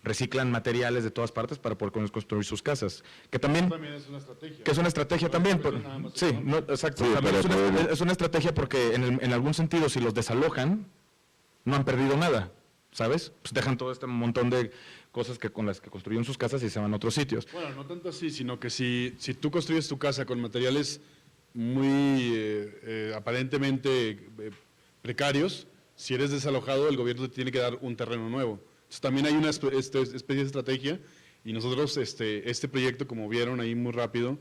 reciclan materiales de todas partes para poder construir sus casas. Que también es una estrategia. Que es una estrategia también. Sí, no, exacto. Sí, también pero es una estrategia porque en algún sentido, si los desalojan, no han perdido nada, ¿sabes? Pues dejan todo este montón de cosas con las que construyeron sus casas y se van a otros sitios. Bueno, no tanto así, sino que si tú construyes tu casa con materiales muy aparentemente precarios, si eres desalojado, el gobierno te tiene que dar un terreno nuevo. Entonces, también hay una especie de estrategia y nosotros, este proyecto, como vieron ahí muy rápido,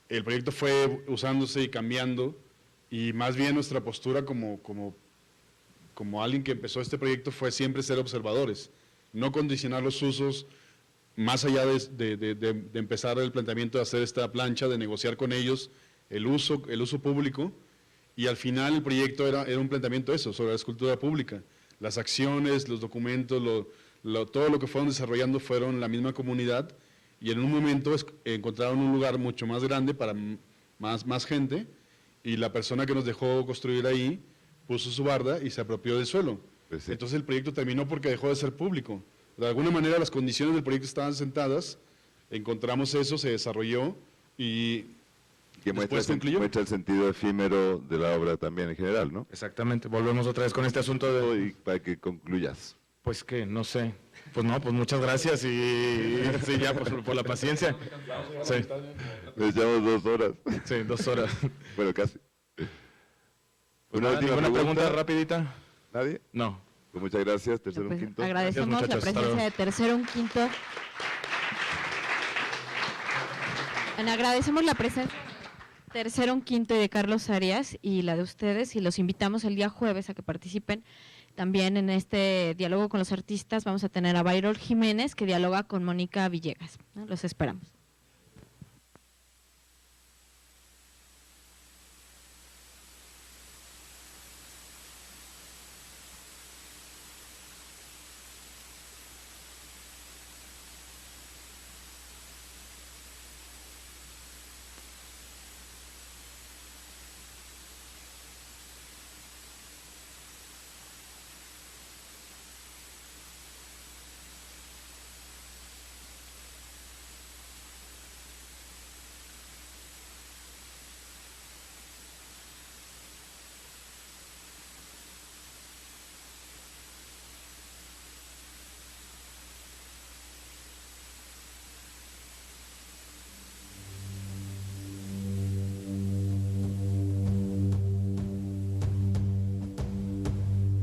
el proyecto fue usándose y cambiando, y más bien nuestra postura como alguien que empezó este proyecto fue siempre ser observadores, no condicionar los usos más allá de empezar el planteamiento de hacer esta plancha, de negociar con ellos el uso público, y al final el proyecto era un planteamiento eso, sobre la escultura pública. Las acciones, los documentos, todo lo que fueron desarrollando fueron la misma comunidad, y en un momento encontraron un lugar mucho más grande para más gente, y la persona que nos dejó construir ahí puso su barda y se apropió del suelo. Pues sí. Entonces el proyecto terminó porque dejó de ser público. De alguna manera las condiciones del proyecto estaban sentadas, encontramos eso, se desarrolló y Que muestra concluyó. el sentido efímero de la obra también en general, ¿no? Exactamente. Volvemos otra vez con este asunto de... Y para que concluyas. Pues que, no sé. Pues no, pues muchas gracias y sí, ya por la paciencia. Sí, Les llevamos 2 horas. sí, 2 horas. Bueno, casi. Pues Una nada, última ¿ninguna pregunta rapidita? ¿Nadie? No. Pues muchas gracias, tercero Pues, un quinto. agradecemos Gracias, la muchachos. Hasta presencia luego. de Tercero un Quinto. Bueno, agradecemos la presencia de Tercero un Quinto y de Carlos Arias y la de ustedes, y los invitamos el día jueves a que participen también en este diálogo con los artistas. Vamos a tener a Bayrol Jiménez, que dialoga con Mónica Villegas, ¿no? Los esperamos.